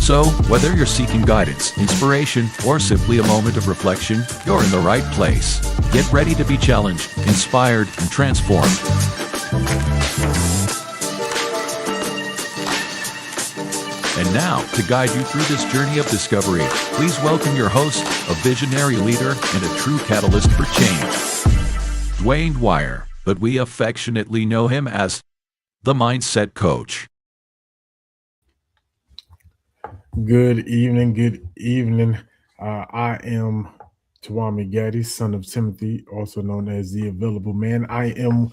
So, whether you're seeking guidance, inspiration, or simply a moment of reflection, you're in the right place. Get ready to be challenged, inspired, and transformed. And now, to guide you through this journey of discovery, please welcome your host, a visionary leader and a true catalyst for change, Dwayne Dwyer, but we affectionately know him as the Mindset Coach. Good evening. Good evening. I am Tawami Gaddy, son of Timothy, also known as the Available Man. I am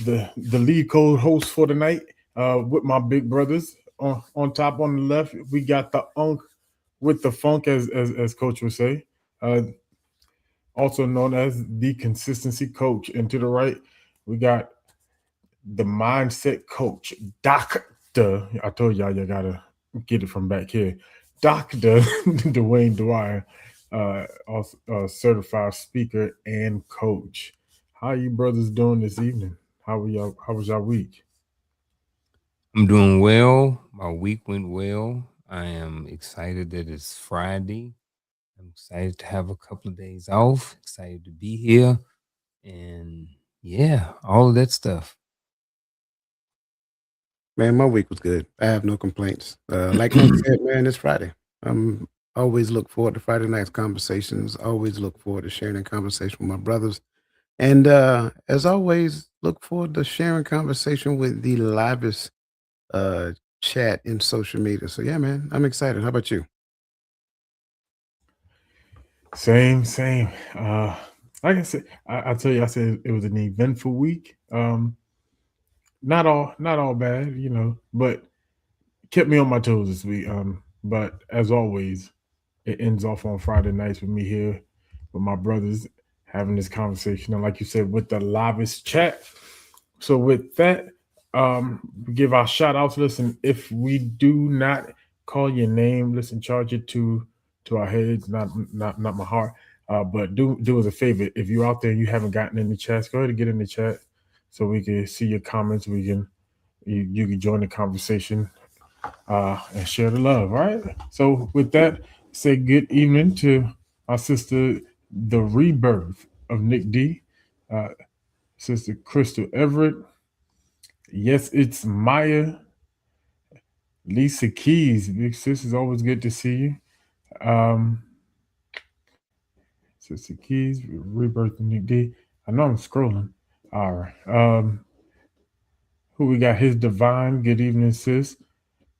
the lead co-host for tonight with my big brothers. On top on the left, we got the Unk with the Funk, as Coach would say, uh, also known as the Consistency Coach. And to the right, we got the Mindset Coach, Doctor. I told y'all you gotta get it from back here, Doctor Dwayne Dwyer, also certified speaker and coach. How you brothers doing this evening? How were y'all? How was y'all week? I'm doing well. My week went well. I am excited that it's Friday. I'm excited to have a couple of days off, excited to be here, and yeah, all of that stuff. Man, my week was good. I have no complaints. Like Monk said, man, it's Friday. I'm always look forward to Friday night's conversations. Always look forward to sharing a conversation with my brothers. And as always, look forward to sharing conversation with the livest chat in social media. So yeah, man, I'm excited. How about you? Same. Like I said, I tell you, I said it was an eventful week. Not all bad, but kept me on my toes this week. But as always, it ends off on Friday nights with me here with my brothers having this conversation. And like you said, with the livest chat. So with that, we give our shout outs. Listen, if we do not call your name, listen, charge it to our heads, not my heart. But do us a favor. If you're out there and you haven't gotten in the chats, go ahead and get in the chat so we can see your comments. You can join the conversation and share the love. All right. So with that, say good evening to our sister, the rebirth of Nick D, uh, Sister Crystal Everett. Yes, it's Maya. Lisa Keys, big sis, is always good to see you. Um, Sister Keys, rebirth of Nick D. I know I'm scrolling. All right. Who we got? His Divine. Good evening, sis.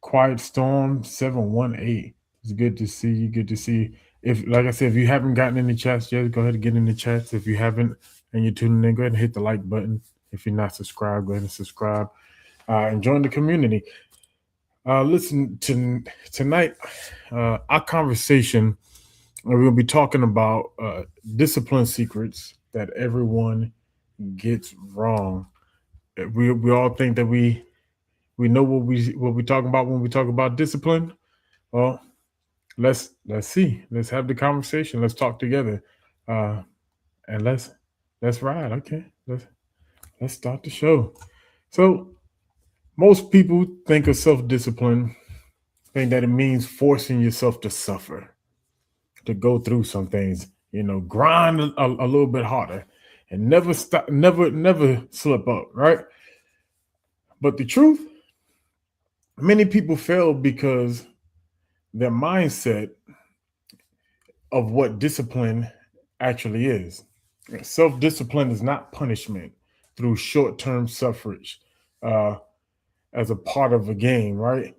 Quiet Storm 718. It's good to see you. Good to see you. If, like I said, if you haven't gotten in the chats yet, go ahead and get in the chats. If you haven't and you're tuning in, go ahead and hit the like button. If you're not subscribed, go ahead and subscribe and join the community. Listen to tonight, our conversation. We're going to be talking about discipline secrets that everyone gets wrong. We all think that we know what we talking about when we talk about discipline. Well, let's see. Let's have the conversation. Let's talk together, and let's ride. Okay, let's start the show. So most people think of self-discipline, think that it means forcing yourself to suffer, to go through some things. Grind a little bit harder, and never stop, never slip up. Right? But the truth, many people fail because their mindset of what discipline actually is. Self discipline is not punishment through short term suffrage uh, as a part of a game, right?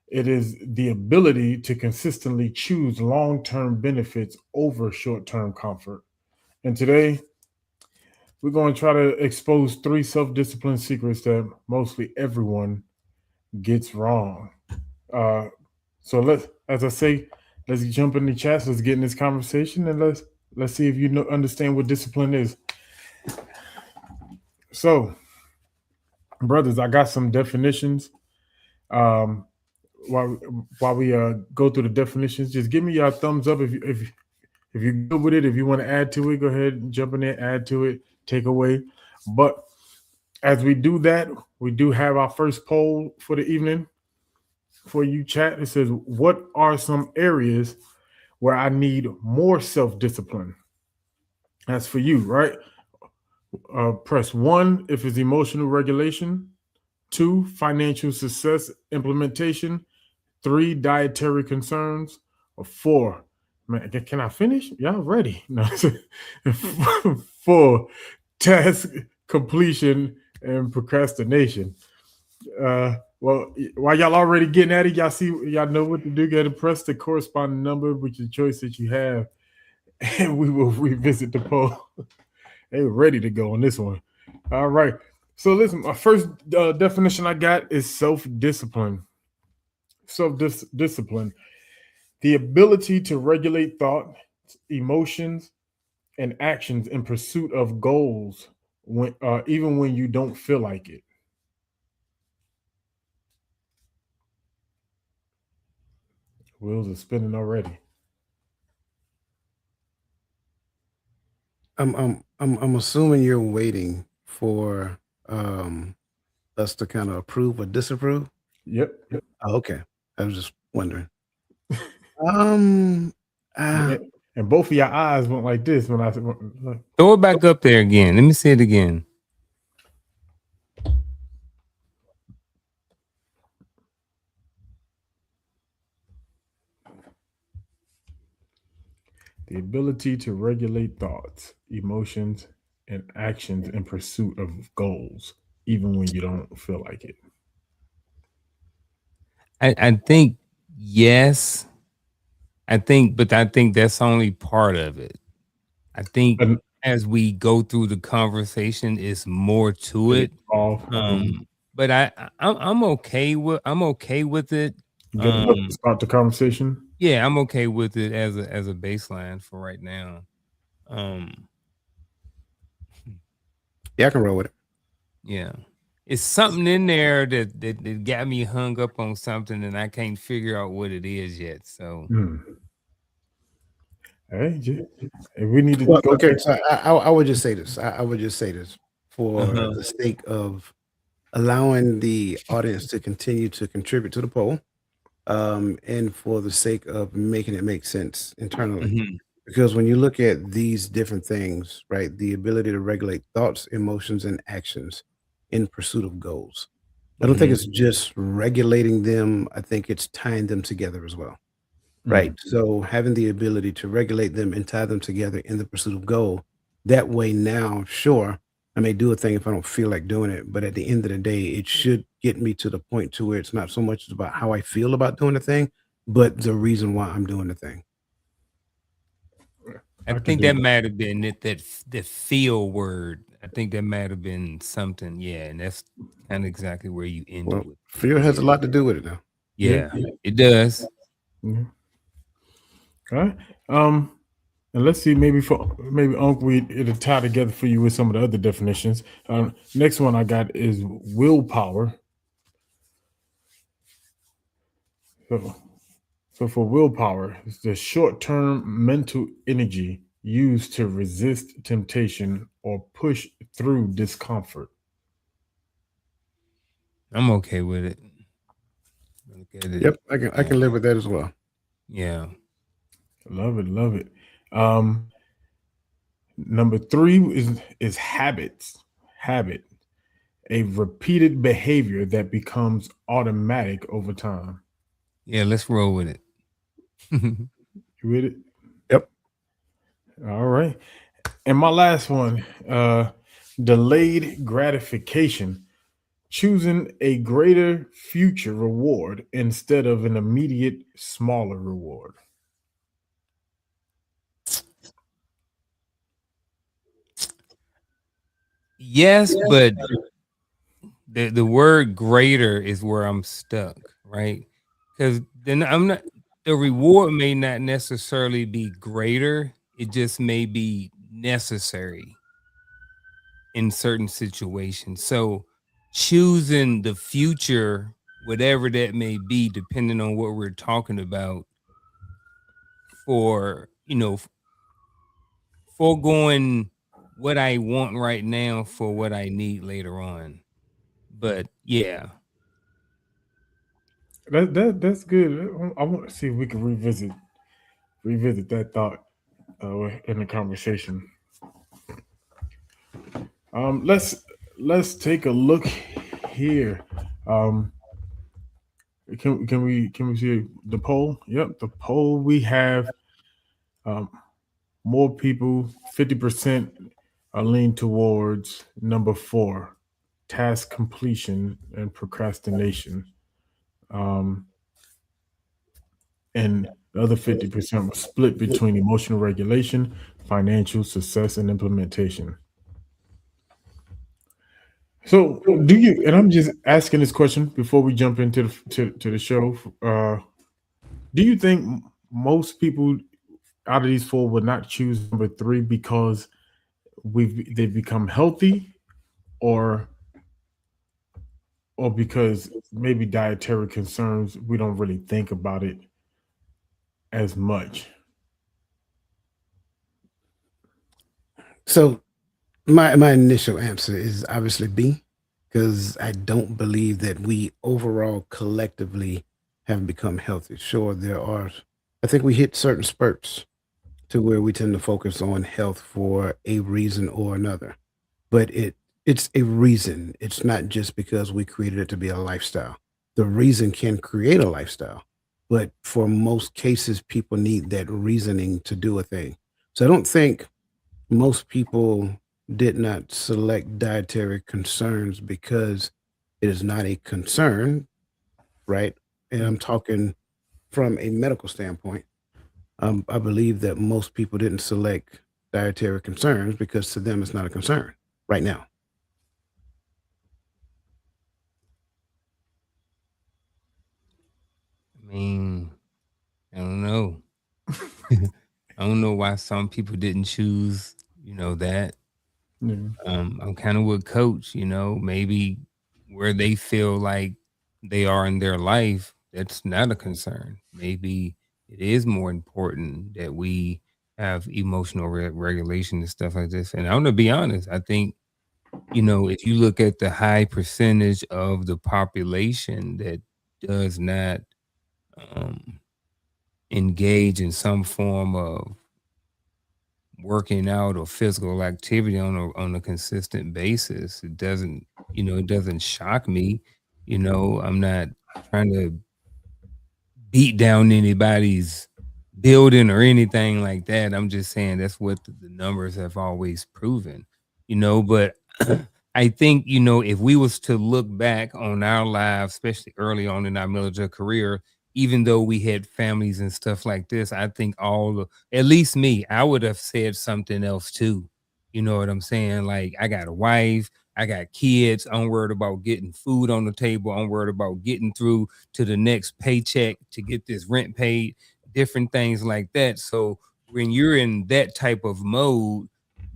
It is the ability to consistently choose long term benefits over short term comfort. And today, we're going to try to expose three self discipline secrets that mostly everyone gets wrong. Uh, so as I say, let's jump in the chats. Let's get in this conversation, and let's see if you understand what discipline is. So, brothers, I got some definitions. Um, while we go through the definitions, just give me your thumbs up if you're good with it. If you want to add to it, go ahead and jump in there, add to it, take away. But as we do that, we do have our first poll for the evening. for you, chat. It says, what are some areas where I need more self discipline? That's for you, right? Press one if it's emotional regulation, two, financial success implementation, three, dietary concerns, or four, man, can I finish? Y'all ready? No. Four, task completion and procrastination. Well, while y'all already getting at it, y'all know what to do. Get to press the corresponding number with the choice that you have, and we will revisit the poll. They were ready to go on this one. All right. So listen, my first definition I got is self-discipline. Self-discipline, the ability to regulate thought, emotions, and actions in pursuit of goals, when even when you don't feel like it. Wheels are spinning already. I'm assuming you're waiting for us to kind of approve or disapprove. Yep. Oh, okay. I was just wondering. Um, uh, And both of your eyes went like this when I said, Throw it back up there again. Let me see it again. the ability to regulate thoughts, emotions, and actions in pursuit of goals, even when you don't feel like it. I think yes. But I think that's only part of it. I think And as we go through the conversation, it's more to it. But I'm okay with it. Good enough to start the conversation. Yeah, I'm okay with it as a baseline for right now. Yeah, I can roll with it. Yeah. It's something in there that got me hung up on something and I can't figure out what it is yet. So Hey, we need to Well, go. okay, so I would just say this. I would just say this for the sake of allowing the audience to continue to contribute to the poll, and for the sake of making it make sense internally. Because when you look at these different things, right, the ability to regulate thoughts, emotions, and actions in pursuit of goals, I don't think it's just regulating them. I think it's tying them together as well. Right. So having the ability to regulate them and tie them together in the pursuit of goal, that way now, sure, I may do a thing if I don't feel like doing it, but at the end of the day, it should get me to the point to where it's not so much about how I feel about doing the thing, but the reason why I'm doing the thing. I think that might have been the feel word. I think that might have been something. Yeah, and that's kind of exactly where you ended Well, with. fear has a lot to do with it now. Yeah, it does. Okay. And let's see, maybe Uncle, it'll tie together for you with some of the other definitions. Next one I got is willpower. So for willpower, it's the short-term mental energy used to resist temptation or push through discomfort. I'm okay with it. Yep, I can live with that as well. Yeah. Love it. Number 3 is habits. Habit, a repeated behavior that becomes automatic over time. Yeah, let's roll with it. You with it? Yep. All right. And my last one, delayed gratification, choosing a greater future reward instead of an immediate smaller reward. Yes, but the word greater is where I'm stuck, right? Because then the reward may not necessarily be greater, it just may be necessary in certain situations. So choosing the future, whatever that may be, depending on what we're talking about, for foregoing what I want right now for what I need later on. But yeah. That's good. I want to see if we can revisit that thought in the conversation. Um, let's let's take a look here. Um, can we see the poll? Yep, the poll we have um, more people. 50% are lean towards number four, task completion and procrastination. Um, and the other 50% was split between emotional regulation, financial success, and implementation. So, do you? And I'm just asking this question before we jump into the show. Do you think most people out of these four would not choose number three because they've become healthy, or because maybe dietary concerns we don't really think about it as much? So my initial answer is obviously B, because I don't believe that we overall collectively have become healthy. Sure, there are. I think we hit certain spurts to where we tend to focus on health for a reason or another. But it's a reason. It's not just because we created it to be a lifestyle. The reason can create a lifestyle, but for most cases, people need that reasoning to do a thing. So I don't think most people did not select dietary concerns because it is not a concern, right? And I'm talking from a medical standpoint. I believe that most people didn't select dietary concerns because to them it's not a concern right now. I mean, I don't know. I don't know why some people didn't choose, that. Yeah. I'm kind of with Coach, maybe where they feel like they are in their life, that's not a concern. Maybe it is more important that we have emotional regulation and stuff like this. And I'm going to be honest, I think, if you look at the high percentage of the population that does not um, engage in some form of working out or physical activity on a consistent basis, it doesn't shock me. I'm not trying to beat down anybody's building or anything like that. I'm just saying that's what the numbers have always proven, but I think, if we was to look back on our lives, especially early on in our military career, even though we had families and stuff like this, I think at least me, I would have said something else too. You know what I'm saying? Like, I got a wife, I got kids. I'm worried about getting food on the table. I'm worried about getting through to the next paycheck to get this rent paid, different things like that. So when you're in that type of mode,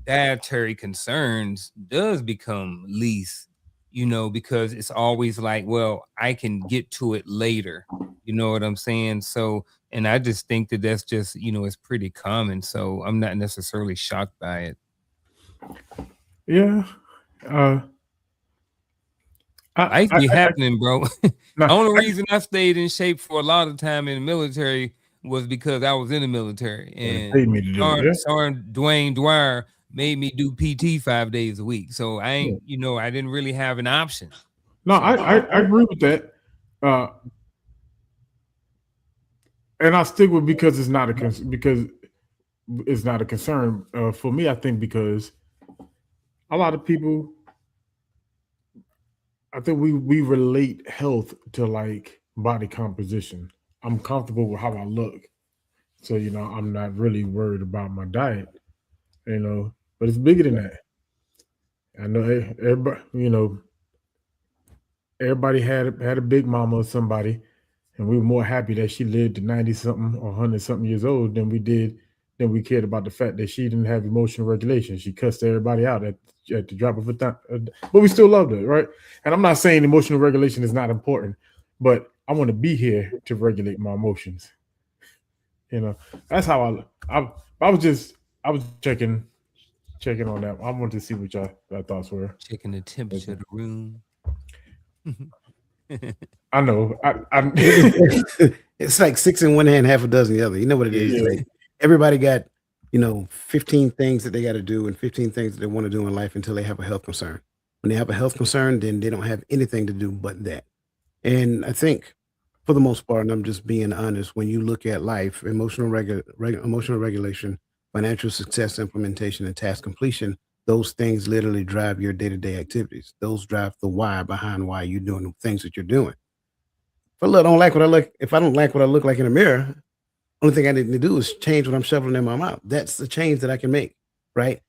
dietary concerns does become least, because it's always like, well, I can get to it later. You know what I'm saying? So, and I just think that that's just, it's pretty common. So I'm not necessarily shocked by it. Yeah. Uh, Life be happening, bro. no, Only reason I stayed in shape for a lot of time in the military was because I was in the military, they and paid me to do it. Yeah. Sergeant Dwayne Dwyer made me do PT 5 days a week. So I Yeah. ain't, I didn't really have an option. No, So I agree with that. Uh, and I stick with because it's not a because it's not a concern for me. I think because a lot of people, I think we relate health to like body composition. I'm comfortable with how I look, so I'm not really worried about my diet. But it's bigger than that. I know everybody. Everybody had a big mama or somebody, and we were more happy that she lived to 90 something or 100 something years old than we cared about the fact that she didn't have emotional regulation. She cussed everybody out at the drop of a thumb, but we still loved her, right? And I'm not saying emotional regulation is not important, but I want to be here to regulate my emotions. You know, that's how I was just I was checking on that. I wanted to see what y'all thoughts were. checking the temperature of the room. I know. It's like 6 in one hand, half a dozen in the other. You know what it is? Yeah. Like everybody got, 15 things that they got to do and 15 things that they want to do in life until they have a health concern. When they have a health concern, then they don't have anything to do but that. And I think for the most part, and I'm just being honest, when you look at life, emotional regulation, financial success implementation, and task completion, those things literally drive your day-to-day activities. Those drive the why behind why you're doing the things that you're doing. If I don't like what I look like in the mirror, only thing I need to do is change what I'm shoveling in my mouth. That's the change that I can make, right?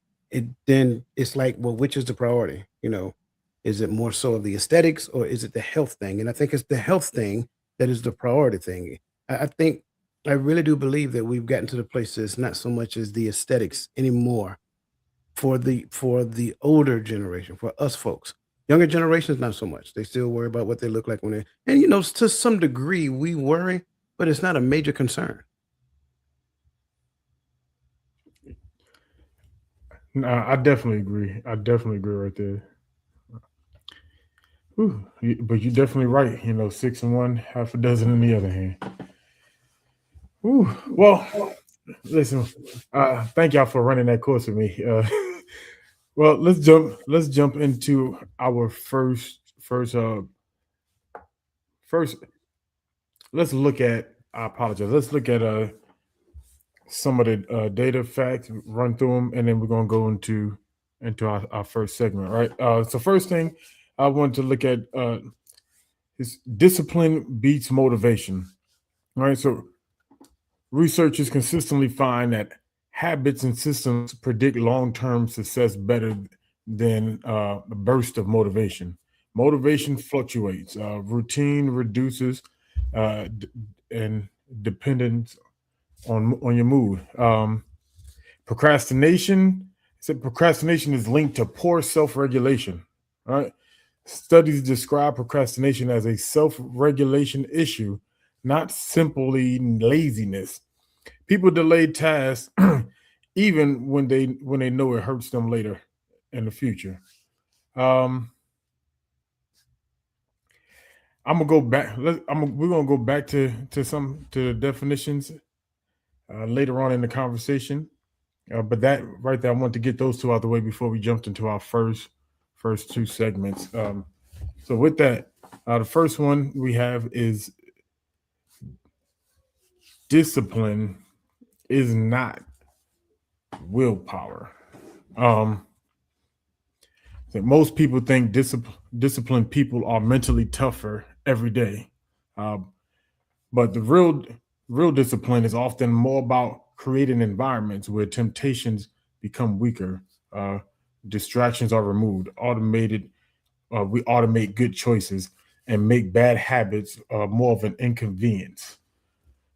Then it's like, well, which is the priority? Is it more so of the aesthetics or is it the health thing? And I think it's the health thing that is the priority thing. I really do believe that we've gotten to the place that it's not so much as the aesthetics anymore for the older generation, for us folks. Younger generations, not so much. They still worry about what they look like when they and to some degree we worry, but it's not a major concern. Nah, I definitely agree. I definitely agree right there. Whew. But you're definitely right. 6 in one, half a dozen in the other hand. Whew. Well, listen. Thank y'all for running that course with me. Well, let's jump. Let's jump into our first. Let's look at. I apologize. Let's look at some of the data facts, run through them, and then we're gonna go into our first segment. Right. So first thing I want to look at is discipline beats motivation. All right. So researchers consistently find that habits and systems predict long-term success better than a burst of motivation. Motivation fluctuates. Routine reduces, and dependence on your mood. Procrastination. Said procrastination is linked to poor self-regulation. All right. Studies describe procrastination as a self-regulation issue, not simply laziness. People delay tasks even when they know it hurts them later in the future. Um, I'm gonna go back. We're gonna go back to the definitions later on in the conversation. But that right there, I want to get those two out of the way before we jumped into our first two segments. So with that, the first one we have is discipline is not willpower. Um, most people think disciplined people are mentally tougher every day, um, but the real discipline is often more about creating environments where temptations become weaker, uh, distractions are removed, automated. We automate good choices and make bad habits more of an inconvenience.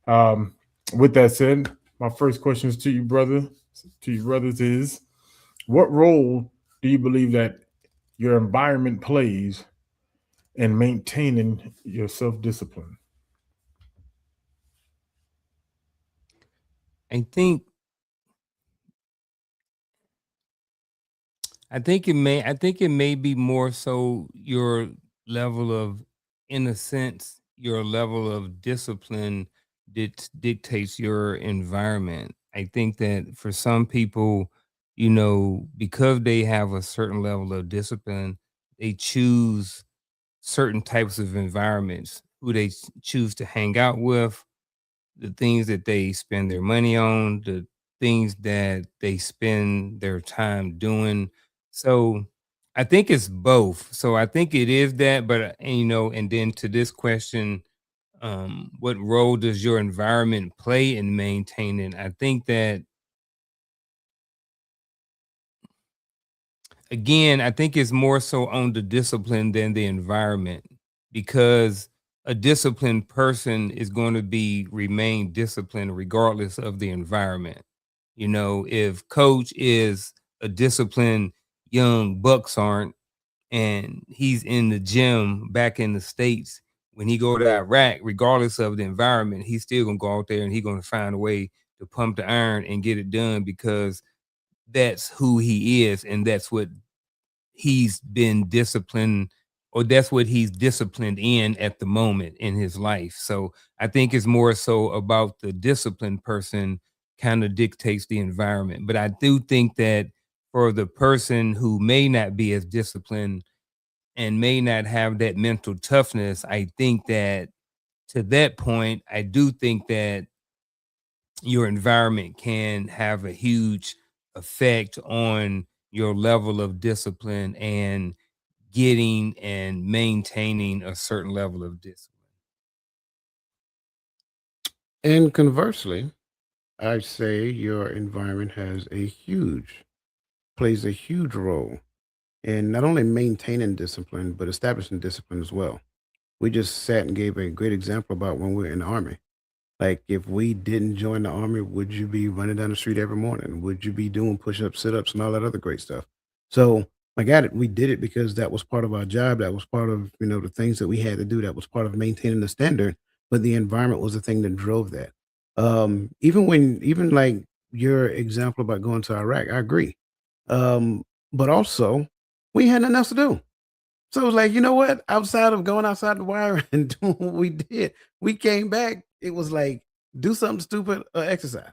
Um, with that said, my first question is to you brothers is what role do you believe that your environment plays in maintaining your self-discipline? I think I think it may be more so your level of, in a sense, your level of discipline dictates your environment. I think that for some people, because they have a certain level of discipline, they choose certain types of environments, who they choose to hang out with, the things that they spend their money on, the things that they spend their time doing. So I think it's both. So I think it is that, but and then to this question, what role does your environment play in maintaining? I think that, again, I think it's more so on the discipline than the environment, because a disciplined person is going to be remain disciplined regardless of the environment. If coach is a disciplined young bucks aren't, and he's in the gym back in the States, when he go to Iraq, regardless of the environment, he's still gonna go out there and he's gonna find a way to pump the iron and get it done, because that's who he is and that's what he's been disciplined or that's what he's disciplined in at the moment in his life. So I think it's more so about the disciplined person kind of dictates the environment. But I do think that for the person who may not be as disciplined and may not have that mental toughness, I think that to that point, I do think that your environment can have a huge effect on your level of discipline and getting and maintaining a certain level of discipline. And conversely, I'd say your environment plays a huge role in not only maintaining discipline, but establishing discipline as well. We just sat and gave a great example about when we were in the army. Like, if we didn't join the army, would you be running down the street every morning? Would you be doing push-ups, sit-ups, and all that other great stuff? So, I got it. We did it because that was part of our job. That was part of, the things that we had to do. That was part of maintaining the standard. But the environment was the thing that drove that. Even like your example about going to Iraq, I agree. But also, we had nothing else to do. So it was like, you know what? Outside of going outside the wire and doing what we did, we came back. It was like, do something stupid or exercise.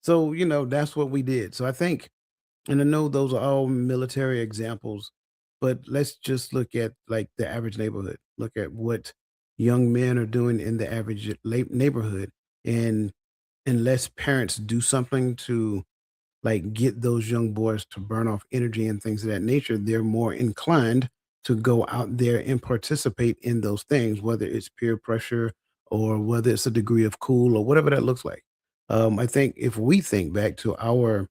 So, that's what we did. So I think, and I know those are all military examples, but let's just look at like the average neighborhood. Look at what young men are doing in the average neighborhood. And unless parents do something to like get those young boys to burn off energy and things of that nature, they're more inclined to go out there and participate in those things, whether it's peer pressure or whether it's a degree of cool or whatever that looks like. I think if we think back to our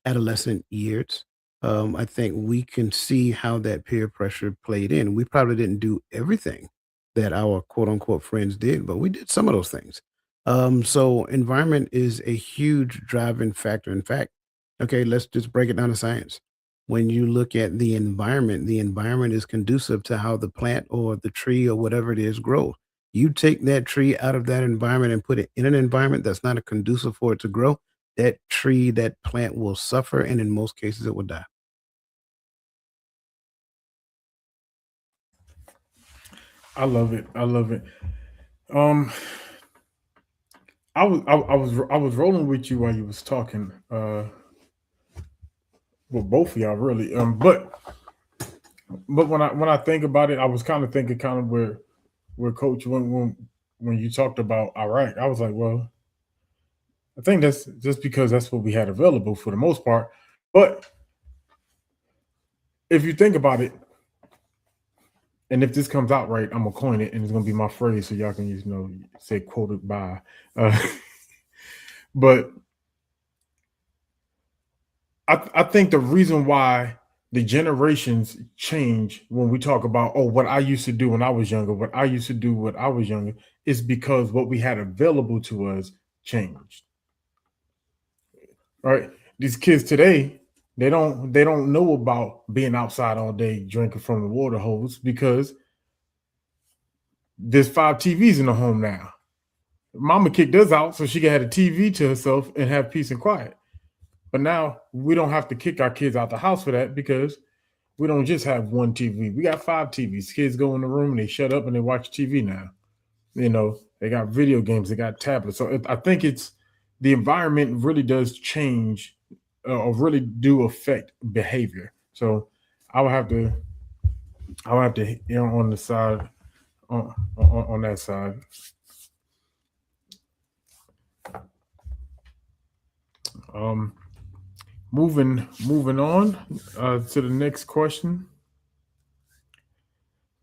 adolescent years, I think we can see how that peer pressure played in. We probably didn't do everything that our quote unquote friends did, but we did some of those things. So environment is a huge driving factor. In fact, okay, let's just break it down to science. When you look at the environment is conducive to how the plant or the tree or whatever it is grows. You take that tree out of that environment and put it in an environment that's not a conducive for it to grow, that tree, that plant will suffer, and in most cases, it will die. I love it. I love it. Um, I was rolling with you while you was talking. Well, both of y'all really. But when I think about it, I was kind of thinking kind of where Coach when you talked about Iraq, I was like, well, I think that's just because that's what we had available for the most part. But if you think about it, and if this comes out right, I'm gonna coin it, and it's gonna be my phrase, so y'all can say quoted by. Uh, but I think the reason why the generations change when we talk about what I used to do when I was younger, what I used to do when I was younger, is because what we had available to us changed. Right? These kids today, they don't know about being outside all day drinking from the water hose because there's 5 TVs in the home now. Mama kicked us out so she could have a TV to herself and have peace and quiet. But now we don't have to kick our kids out the house for that because we don't just have one TV. We got 5 TVs. Kids go in the room and they shut up and they watch TV now. They got video games, they got tablets. So I think it's the environment really does change or really do affect behavior. So I would have to on the side on that side. Um, moving on to the next question.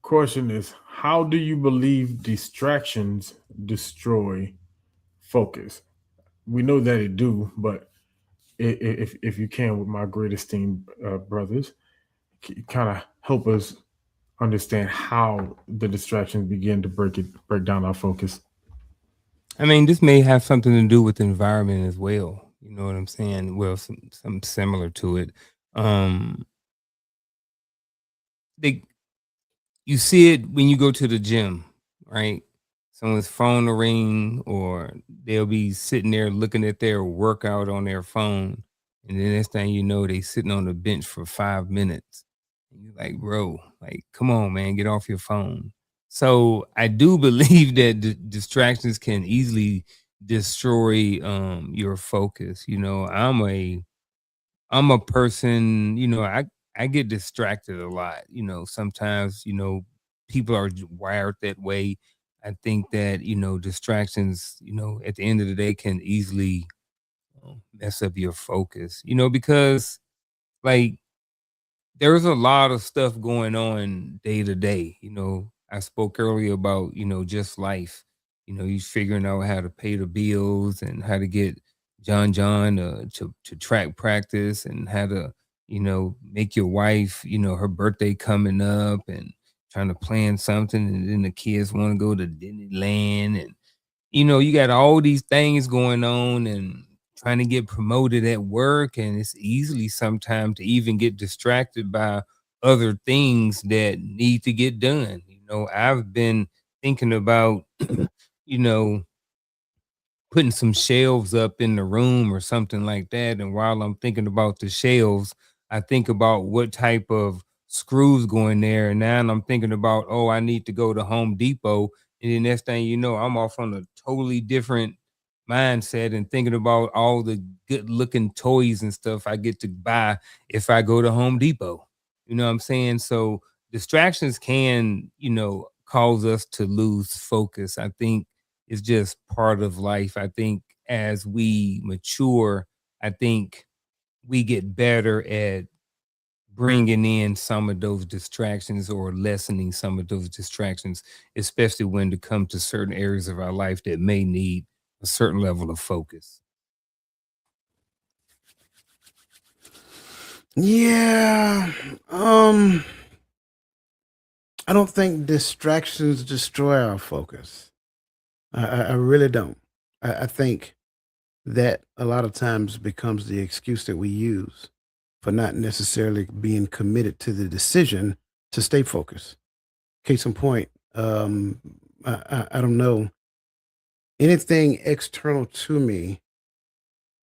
Question is, how do you believe distractions destroy focus? We know that it do, but if you can, with my great esteemed brothers, kind of help us understand how the distractions begin to break down our focus. I mean, this may have something to do with the environment as well. You know what I'm saying? Well, something similar to it. They You see it when you go to the gym, right? Someone's phone will ring, or they'll be sitting there looking at their workout on their phone, and the next thing you know, they sitting on the bench for 5 minutes, And you're like, bro, like, come on, man, get off your phone. So I do believe that distractions can easily destroy your focus. I'm a person, I get distracted a lot. Sometimes, people are wired that way. I think that, distractions, at the end of the day can easily mess up your focus, because like there's a lot of stuff going on day to day. I spoke earlier about, just life. You figuring out how to pay the bills and how to get John to track practice and how to, make your wife, her birthday coming up and trying to plan something. And then the kids want to go to Disneyland and you got all these things going on and trying to get promoted at work. And it's easily sometimes to even get distracted by other things that need to get done. I've been thinking about, you know, putting some shelves up in the room or something like that. And while I'm thinking about the shelves, I think about what type of screws go in there. And now I'm thinking about, oh, I need to go to Home Depot. And then next thing you know, I'm off on a totally different mindset and thinking about all the good looking toys and stuff I get to buy if I go to Home Depot. You know what I'm saying? So distractions can, cause us to lose focus. I think it's just part of life. I think as we mature, I think we get better at bringing in some of those distractions or lessening some of those distractions, especially when it comes to certain areas of our life that may need a certain level of focus. Yeah. I don't think distractions destroy our focus. I really don't. I think that a lot of times becomes the excuse that we use for not necessarily being committed to the decision to stay focused. Case in point, I don't know. Anything external to me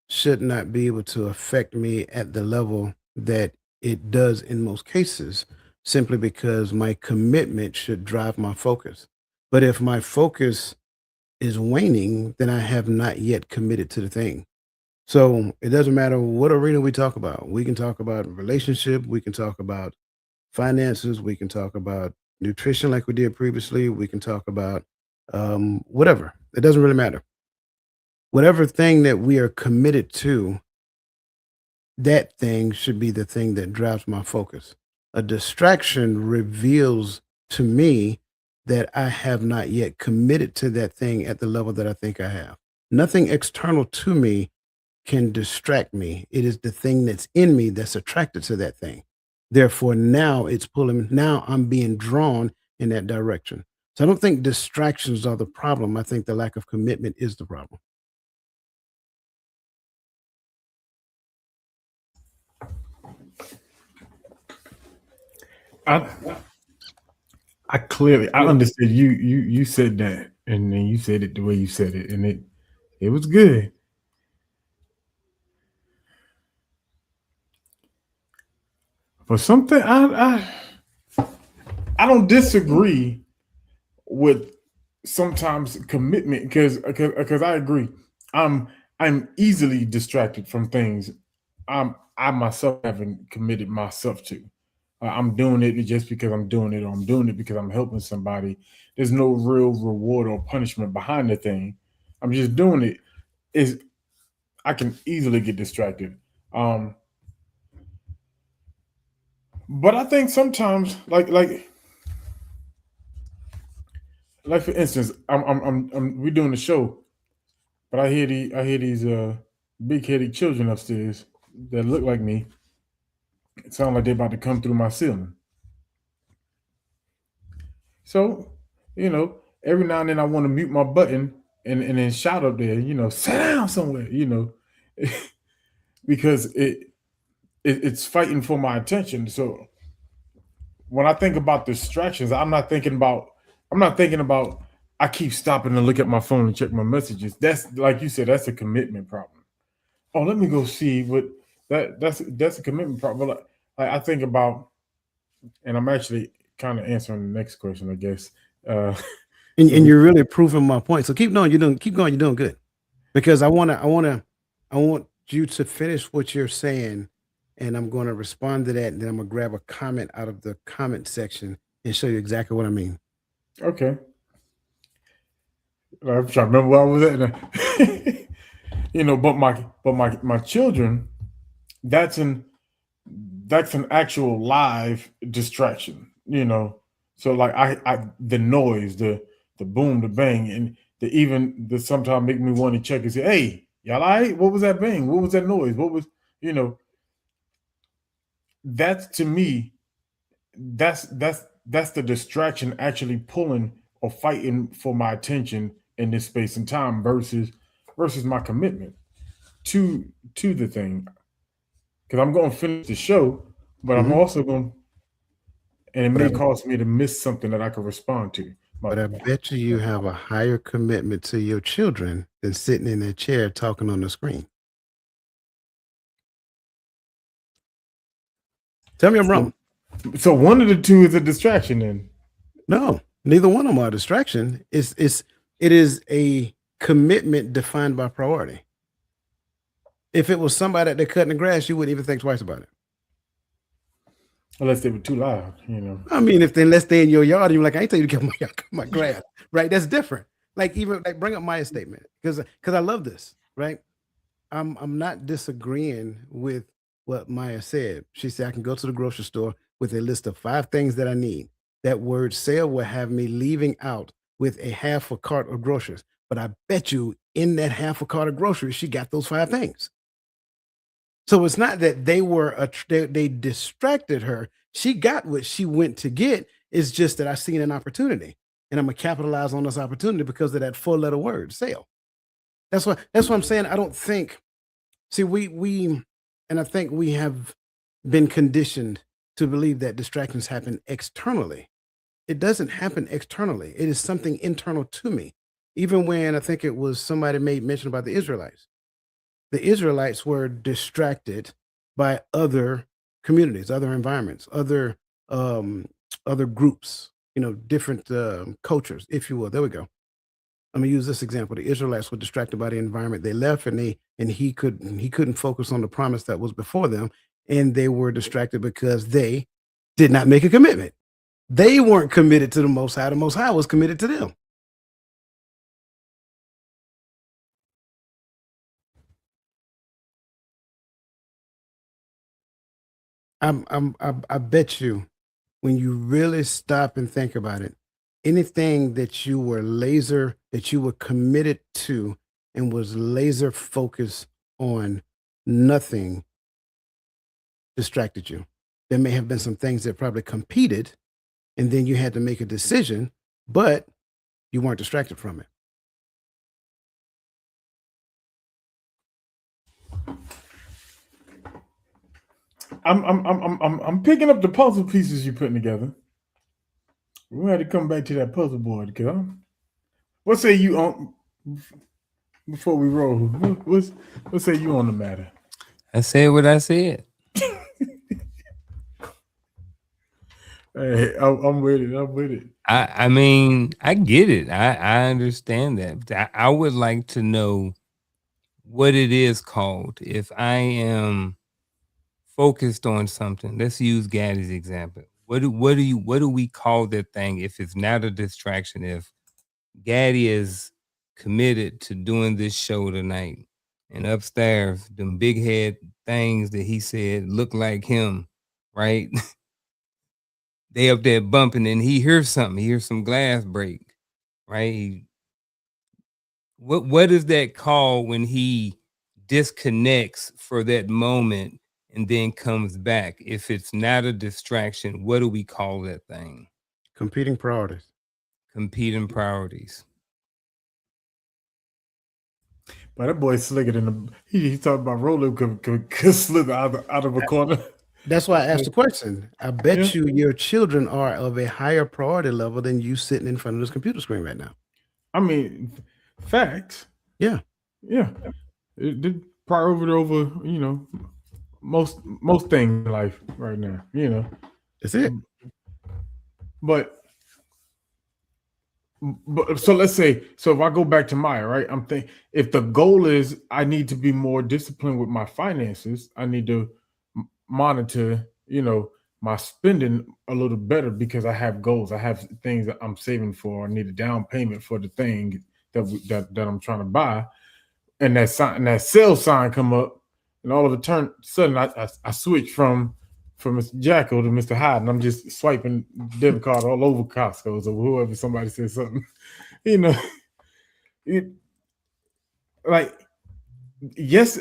should not be able to affect me at the level that it does in most cases, simply because my commitment should drive my focus. But if my focus is waning, then I have not yet committed to the thing. So it doesn't matter what arena we talk about. We can talk about relationship, we can talk about finances, we can talk about nutrition like we did previously, we can talk about whatever. It doesn't really matter. Whatever thing that we are committed to, that thing should be the thing that drives my focus. A distraction reveals to me that I have not yet committed to that thing at the level that I think I have. Nothing external to me can distract me. It is the thing that's in me that's attracted to that thing. Therefore, now it's pulling, now I'm being drawn in that direction. So I don't think distractions are the problem. I think the lack of commitment is the problem. I I understood you said that, and then you said it the way you said it, and it was good. For something, I don't disagree with sometimes commitment because I agree. I'm I'm easily distracted from things I myself haven't committed myself to. I'm doing it just because I'm doing it, or I'm doing it because I'm helping somebody. There's no real reward or punishment behind the thing. I'm just doing it. Is I can easily get distracted. Um, but I think sometimes, like for instance, we're doing the show, but I hear these big headed children upstairs that look like me. It sounds like they're about to come through my ceiling. So, every now and then I want to mute my button and then shout up there, sit down somewhere, because it's fighting for my attention. So when I think about distractions, I'm not thinking about I keep stopping to look at my phone and check my messages. That's like you said, that's a commitment problem. Oh, let me go see what that's a commitment problem. Like I think about And I'm actually kind of answering the next question, I guess. Uh, And, so and you're really proving my point. So keep going. Keep going. You're doing good. Because I want you to finish what you're saying, and I'm going to respond to that, and then I'm going to grab a comment out of the comment section and show you exactly what I mean. okay, I'm trying to remember where I was at now. But my children, that's an actual live distraction. So like I the noise, the boom, the bang, and the sometimes make me want to check and say, hey, y'all all right? What was that bang? What was that noise? What was you know? That's to me, that's the distraction actually pulling or fighting for my attention in this space and time versus my commitment to the thing. Because I'm going to finish the show, but I'm Mhm. also going, and it But I, may cause me to miss something that I could respond to. but I bet you have a higher commitment to your children than sitting in their chair talking on the screen. Tell me I'm wrong. So one of the two is a distraction. Then No, neither one of them are a distraction. It is a commitment defined by priority. If it was somebody that cutting the grass, you wouldn't even think twice about it. unless they were too loud, I mean, unless they're in your yard, and you're like, I ain't tell you to cut my grass, right? That's different. Like even like bring up Maya's statement because I love this, right? I'm not disagreeing with what Maya said. She said I can go to the grocery store with a list of 5 things that I need. That word sale will have me leaving out with a half a cart of groceries. But I bet you in that half a cart of groceries, she got those 5 things. So it's not that they distracted her. She got what she went to get. It's just that I seen an opportunity and I'm gonna capitalize on this opportunity because of that 4-letter word, sale. That's what I'm saying. I don't think, see, we and I think we have been conditioned to believe that distractions happen externally. It doesn't happen externally. It is something internal to me. Even when I think it was somebody made mention about the Israelites. The Israelites were distracted by other communities, other environments, um, other groups, different cultures, if you will. There we go. Let me use this example. The Israelites were distracted by the environment they left, and he couldn't focus on the promise that was before them, and they were distracted because they did not make a commitment. They weren't committed to the Most High. The Most High was committed to them. I bet you, when you really stop and think about it, anything that you were committed to and was laser focused on, nothing distracted you. There may have been some things that probably competed, and then you had to make a decision, but you weren't distracted from it. I'm picking up the puzzle pieces you're putting together. We had to come back to that puzzle board, because what say you on before we roll? What say you on the matter? I said what I said. Hey, I'm with it. I'm with it. I mean, I get it. I understand that. But I would like to know what it is called. If I am focused on something, let's use Gaddy's example. What do we call that thing if it's not a distraction? If Gaddy is committed to doing this show tonight, and upstairs, them big head things that he said look like him, right? They up there bumping, and he hears something. He hears some glass break, right? What is that called when he disconnects for that moment and then comes back? If it's not a distraction, what do we call that thing? Competing priorities. Competing priorities. But that boy slicker than the he talking about roller could slither out of a corner. That's why I asked the question. I bet you your children are of a higher priority level than you sitting in front of this computer screen right now. I mean, facts. Yeah. Yeah. It did priority over, most things in life right now. That's it. But so let's say, so if I go back to Maya, right? I'm thinking if the goal is I need to be more disciplined with my finances, I need to monitor, my spending a little better because I have goals. I have things that I'm saving for. I need a down payment for the thing that I'm trying to buy, and that sales sign come up, and all of a sudden I switch from Mr. Jackal to Mr. Hyde, and I'm just swiping debit card all over Costco's or whoever somebody says something, you know, it, like yes,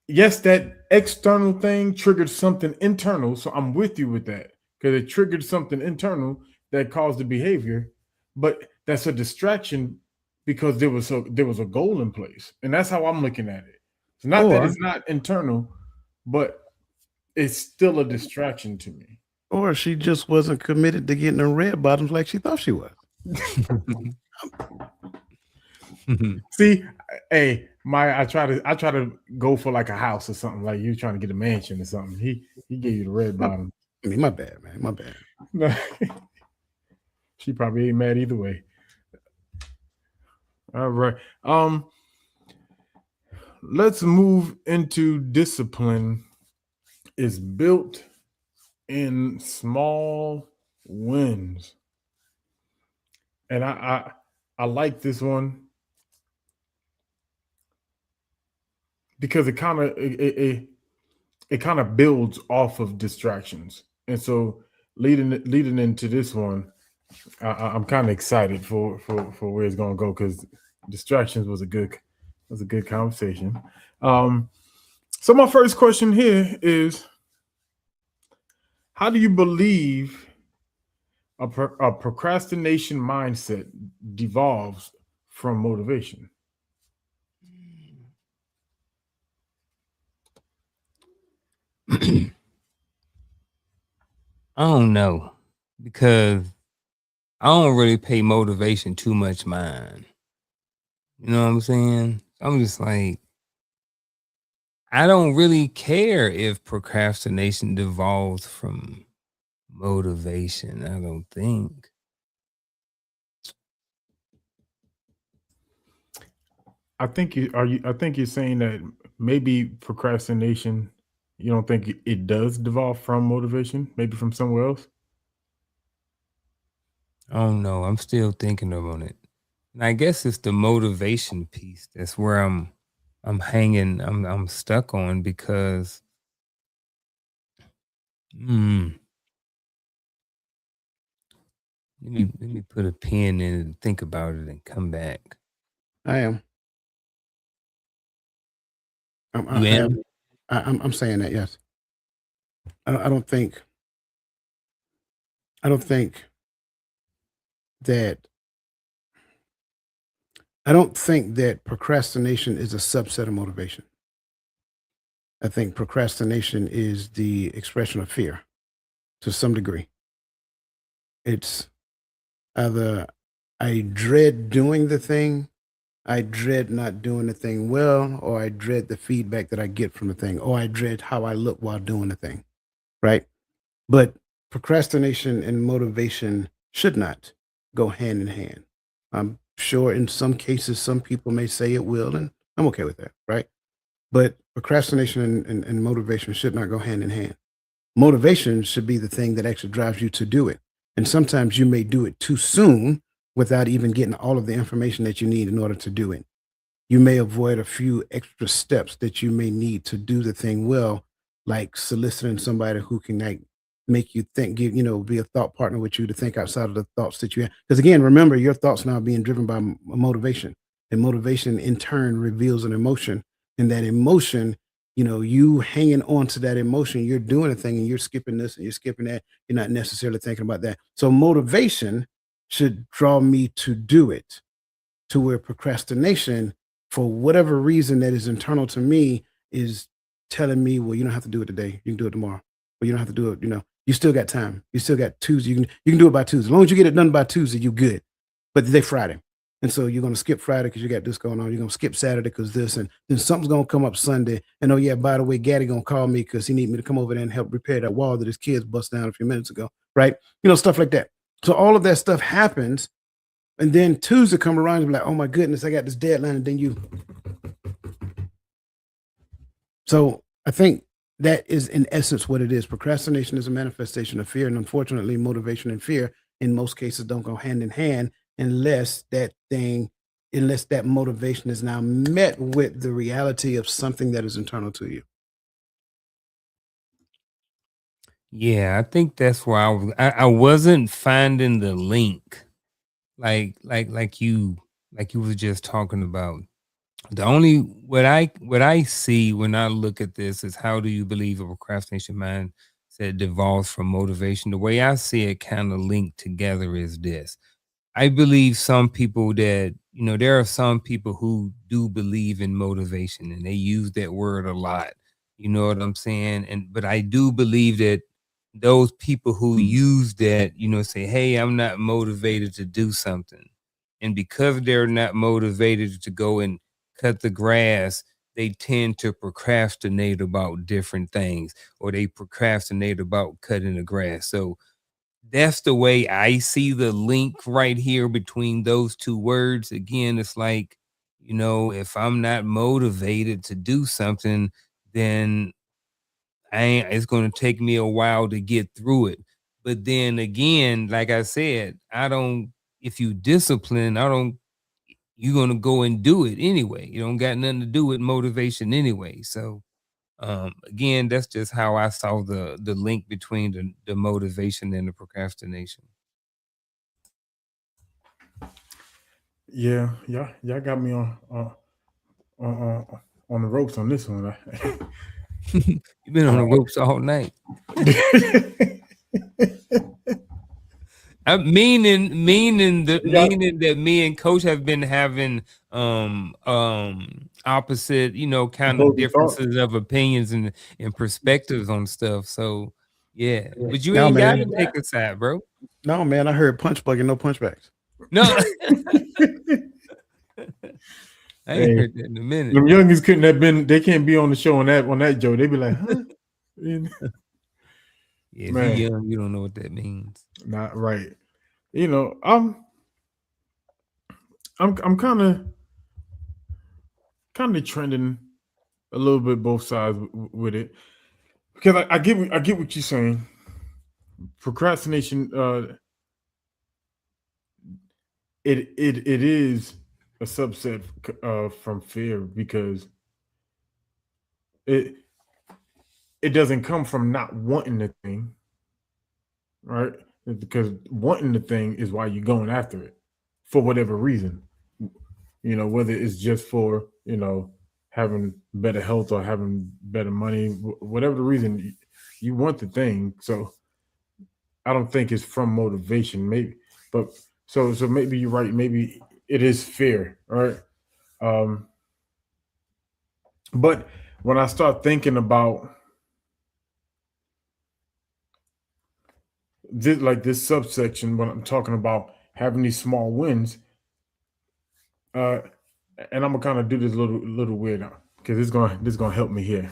that external thing triggered something internal. So I'm with you with that because it triggered something internal that caused the behavior, but that's a distraction because there was a goal in place, and that's how I'm looking at it. It's not that it's not internal, but it's still a distraction to me. Or she just wasn't committed to getting her red bottoms like she thought she was. See, hey, I try to go for like a house or something, like you trying to get a mansion or something. He gave you the red bottom. I mean, my bad, man. My bad. She probably ain't mad either way. All right. Let's move into discipline is built in small wins. And I like this one because it kind of builds off of distractions. And so leading into this one, I'm kind of excited for where it's going to go because distractions was a good conversation. So my first question here is, how do you believe a procrastination mindset devolves from motivation? I don't know, because I don't really pay motivation too much mind. You know what I'm saying? I'm just like, I don't really care if procrastination devolves from motivation. I don't think. I think you're saying that maybe procrastination, you don't think it does devolve from motivation, maybe from somewhere else? I don't know. I'm still thinking on it. And I guess it's the motivation piece that's where I'm hanging, I'm stuck on, because let me put a pin in it and think about it and come back. I am. I'm saying that, yes. I don't think that procrastination is a subset of motivation. I think procrastination is the expression of fear to some degree. It's either I dread doing the thing, I dread not doing the thing well, or I dread the feedback that I get from the thing, or I dread how I look while doing the thing, right? But procrastination and motivation should not go hand in hand. I'm sure in some cases, some people may say it will, and I'm okay with that, right? But procrastination and motivation should not go hand in hand. Motivation should be the thing that actually drives you to do it. And sometimes you may do it too soon without even getting all of the information that you need in order to do it. You may avoid a few extra steps that you may need to do the thing well, like soliciting somebody who can like make you think, be a thought partner with you to think outside of the thoughts that you have. Because again, remember, your thoughts now being driven by motivation, and motivation in turn reveals an emotion, and that emotion, you hanging on to that emotion, you're doing a thing and you're skipping this and you're skipping that. You're not necessarily thinking about that. So motivation should draw me to do it, to where procrastination, for whatever reason that is internal to me, is telling me, well, you don't have to do it today. You can do it tomorrow. But you don't have to do it, you still got time. You still got Tuesday. You can do it by Tuesday. As long as you get it done by Tuesday, you good. But today Friday. And so you're going to skip Friday because you got this going on. You're going to skip Saturday because this, and then something's going to come up Sunday. And oh yeah, by the way, Gaddy going to call me because he need me to come over there and help repair that wall that his kids bust down a few minutes ago. Right. Stuff like that. So all of that stuff happens, and then Tuesday come around and be like, oh my goodness, I got this deadline, and then you. So I think that is in essence what it is. Procrastination is a manifestation of fear, and unfortunately, motivation and fear in most cases don't go hand in hand unless that motivation is now met with the reality of something that is internal to you. Yeah, I think that's where I wasn't finding the link like you was just talking about. The only what I see when I look at this is, how do you believe a procrastination mindset devolves from motivation? The way I see it kind of linked together is this. I believe some people that, there are some people who do believe in motivation and they use that word a lot. You know what I'm saying? But I do believe that those people who use that, say, hey, I'm not motivated to do something. And because they're not motivated to go and cut the grass, they tend to procrastinate about different things, or they procrastinate about cutting the grass. So that's the way I see the link right here between those two words. Again, it's like, if I'm not motivated to do something, then it's going to take me a while to get through it. But then again, like I said, if you discipline, you're going to go and do it anyway. You don't got nothing to do with motivation anyway. So, again, that's just how I saw the link between the motivation and the procrastination. Yeah, y'all got me on the ropes on this one. You've been on the ropes all night. Meaning that me and Coach have been having opposite, kind of differences of opinions and perspectives on stuff. So yeah. But you ain't gotta take a side, bro. No, man, I heard punch bug and no punchbacks. No. I ain't heard that in a minute. Them youngins couldn't have been. They can't be on the show on that Joe. They'd be like, huh? Yeah, man, if you're young, you don't know what that means. Not right. I'm kind of trending a little bit both sides with it, because I get what you're saying. Procrastination, it is a subset from fear, because it doesn't come from not wanting the thing, right? Because wanting the thing is why you're going after it for whatever reason. Whether it's just for having better health or having better money, whatever the reason, you want the thing. So I don't think it's from motivation, maybe, but so maybe you're right. Maybe it is fear, right? But when I start thinking about this subsection, when I'm talking about having these small wins, and I'm gonna kind of do this a little weird now, because this is gonna help me here.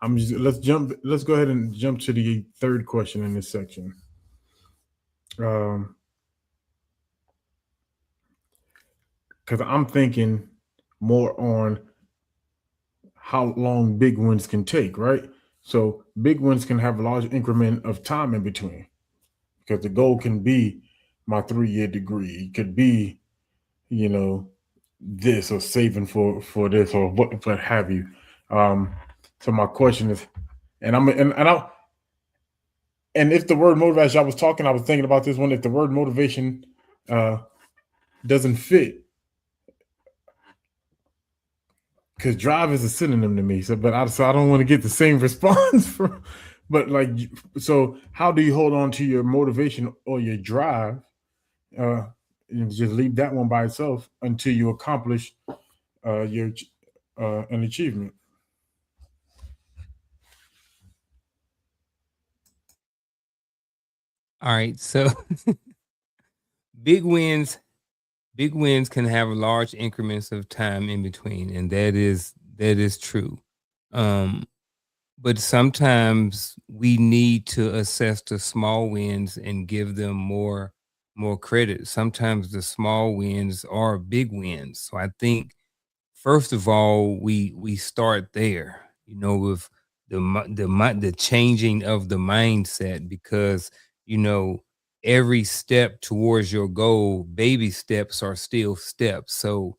Let's go ahead and jump to the third question in this section. Because I'm thinking more on how long big wins can take, right? So big wins can have a large increment of time in between, because the goal can be my 3-year degree. It could be, this, or saving for this, or what have you. So my question is, and if the word motivation, I was thinking about this one. If the word motivation doesn't fit, because drive is a synonym to me. So I don't want to get the same response from. But so how do you hold on to your motivation or your drive? And just leave that one by itself until you accomplish your an achievement. All right, so big wins can have large increments of time in between, and that is true. but sometimes we need to assess the small wins and give them more credit. Sometimes the small wins are big wins. So I think first of all, we start there, with the changing of the mindset, because you know every step towards your goal, baby steps are still steps. So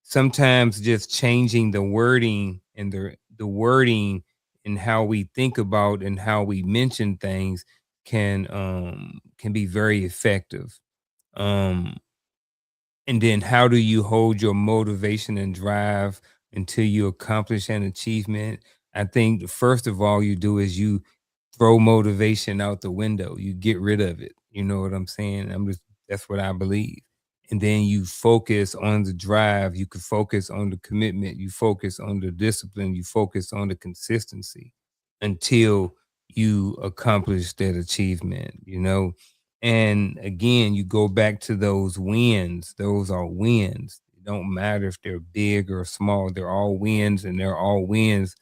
sometimes just changing the wording and the wording and how we think about and how we mention things can be very effective. Um and then how do you hold your motivation and drive until you accomplish an achievement? I think first of all you do is you throw motivation out the window. You get rid of it. You know what I'm saying? That's what I believe. And then you focus on the drive, you can focus on the commitment, you focus on the discipline, you focus on the consistency until you accomplish that achievement. And again, you go back to those wins. Those are wins. It don't matter if they're big or small. They're all wins, and they're all wins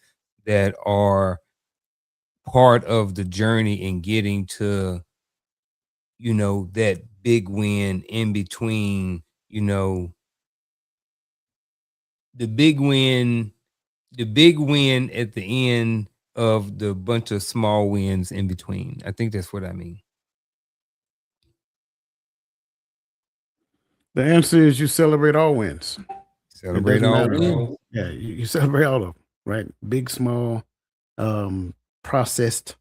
that are part of the journey in getting to, that big win in between, the big win, the big win at the end of the bunch of small wins in between. I think that's what I mean. The answer is you celebrate all wins. It Celebrate doesn't all matter. wins. Yeah, you celebrate all of them, right? Big, small, processed,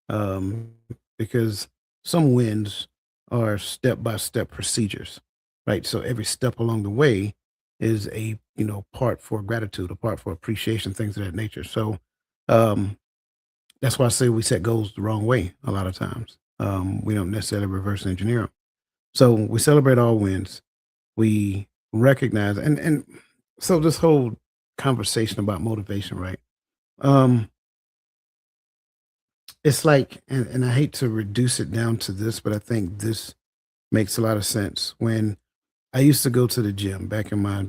um, because some wins are step by step procedures, right? So every step along the way is a part for gratitude, a part for appreciation, things of that nature. So um, that's why I say we set goals the wrong way a lot of times. We don't necessarily reverse engineer them. So we celebrate all wins. We recognize, and so this whole conversation about motivation, right? Um, it's like, and I hate to reduce it down to this, but I think this makes a lot of sense. When I used to go to the gym back in my,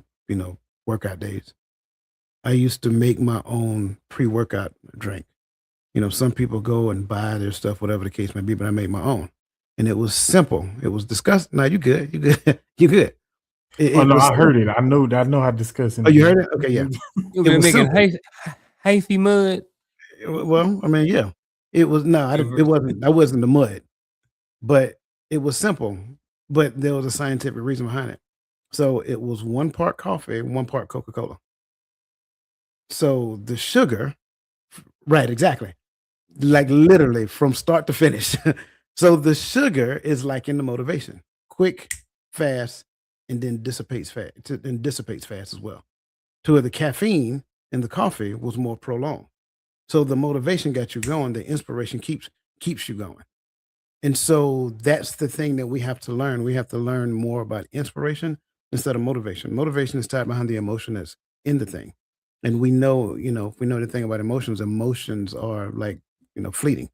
workout days, I used to make my own pre-workout drink. Some people go and buy their stuff, whatever the case may be, but I made my own. And it was simple. It was disgusting. No, you good. You good. You good. It, Oh it no, was I heard simple. it. I know how disgusting Oh, it you is. heard it? Okay, yeah. You It been was making simple. hyphy mud. Well, I mean, yeah. It was no, it wasn't. I wasn't the mud, but it was simple. But there was a scientific reason behind it. So it was 1 part coffee, 1 part Coca Cola. So the sugar, right? Exactly. Like literally from start to finish. So the sugar is like in the motivation, quick, fast, and then dissipates fast as well. To where the caffeine in the coffee was more prolonged. So the motivation got you going, the inspiration keeps you going. And so that's the thing that we have to learn. We have to learn more about inspiration instead of motivation. Motivation is tied behind the emotion that's in the thing. And we know, if we know the thing about emotions, emotions are like, fleeting.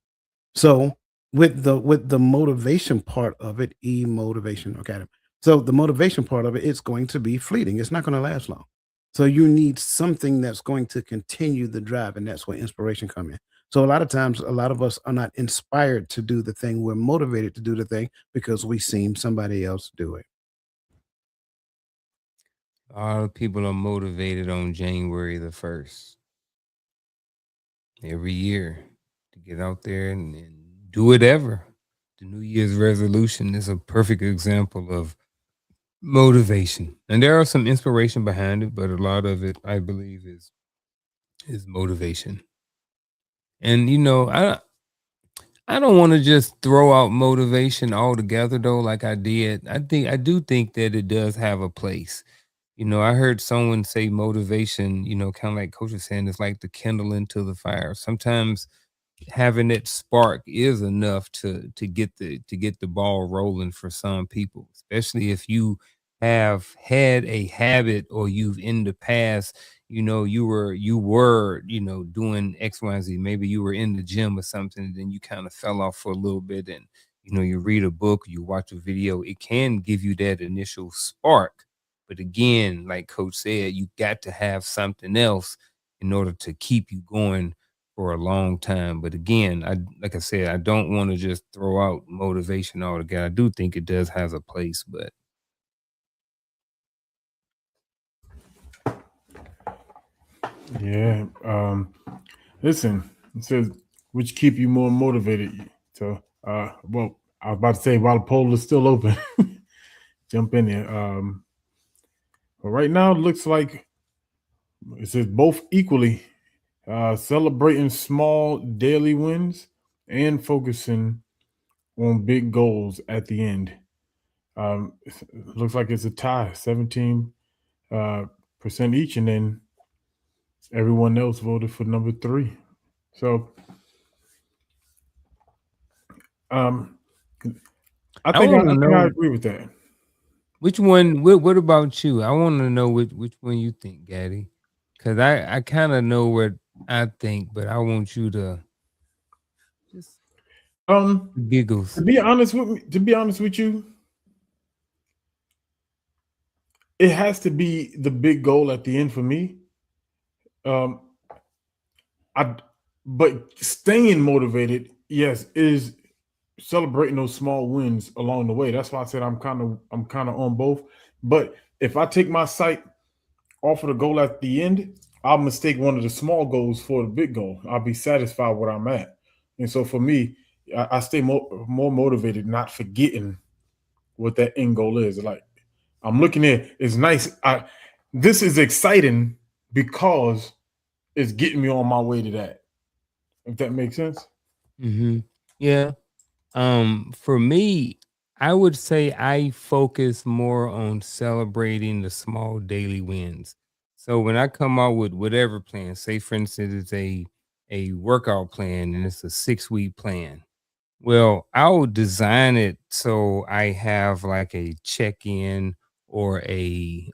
So with the motivation part of it, motivation, okay. So the motivation part of it, it's going to be fleeting. It's not going to last long. So you need something that's going to continue the drive, and that's where inspiration come in. So a lot of times, a lot of us are not inspired to do the thing. We're motivated to do the thing because we seen somebody else do it. A lot of people are motivated on January the 1st every year to get out there and do whatever. The New Year's resolution is a perfect example of motivation. And there are some inspiration behind it, but a lot of it, I believe, is motivation. And I don't want to just throw out motivation altogether though, like I did. I do think that it does have a place. I heard someone say motivation, kind of like Coach was saying, it's like the kindle into the fire. Sometimes having that spark is enough to get the ball rolling for some people, especially if you have had a habit or you've in the past, you were doing X, Y, and Z. Maybe you were in the gym or something, and then you kind of fell off for a little bit, and you read a book, you watch a video, it can give you that initial spark. But again, like Coach said, you got to have something else in order to keep you going for a long time. But again, like I said, I don't want to just throw out motivation altogether. I do think it does has a place, but Yeah. Listen, it says which keep you more motivated. So, well, I was about to say while the poll is still open, jump in there. But right now, it looks like it says both equally celebrating small daily wins and focusing on big goals at the end. It looks like it's a tie, 17% each, and then everyone else voted for number 3. So, I think I agree with that. Which one? What about you? I want to know which one you think, Gaddy, because I kind of know what I think, but I want you to just giggles. To be honest with you, it has to be the big goal at the end for me. But staying motivated, yes, is celebrating those small wins along the way. That's why I said I'm kind of on both. But if I take my sight off of the goal at the end, I'll mistake one of the small goals for the big goal. I'll be satisfied where I'm at. And so for me, I stay more motivated, not forgetting what that end goal is. Like I'm looking at it's nice. This is exciting because it's getting me on my way to that. If that makes sense. Yeah. For me, I would say I focus more on celebrating the small daily wins. So when I come out with whatever plan, say for instance it's a workout plan and it's a 6-week plan. Well, I'll design it so I have like a check-in or a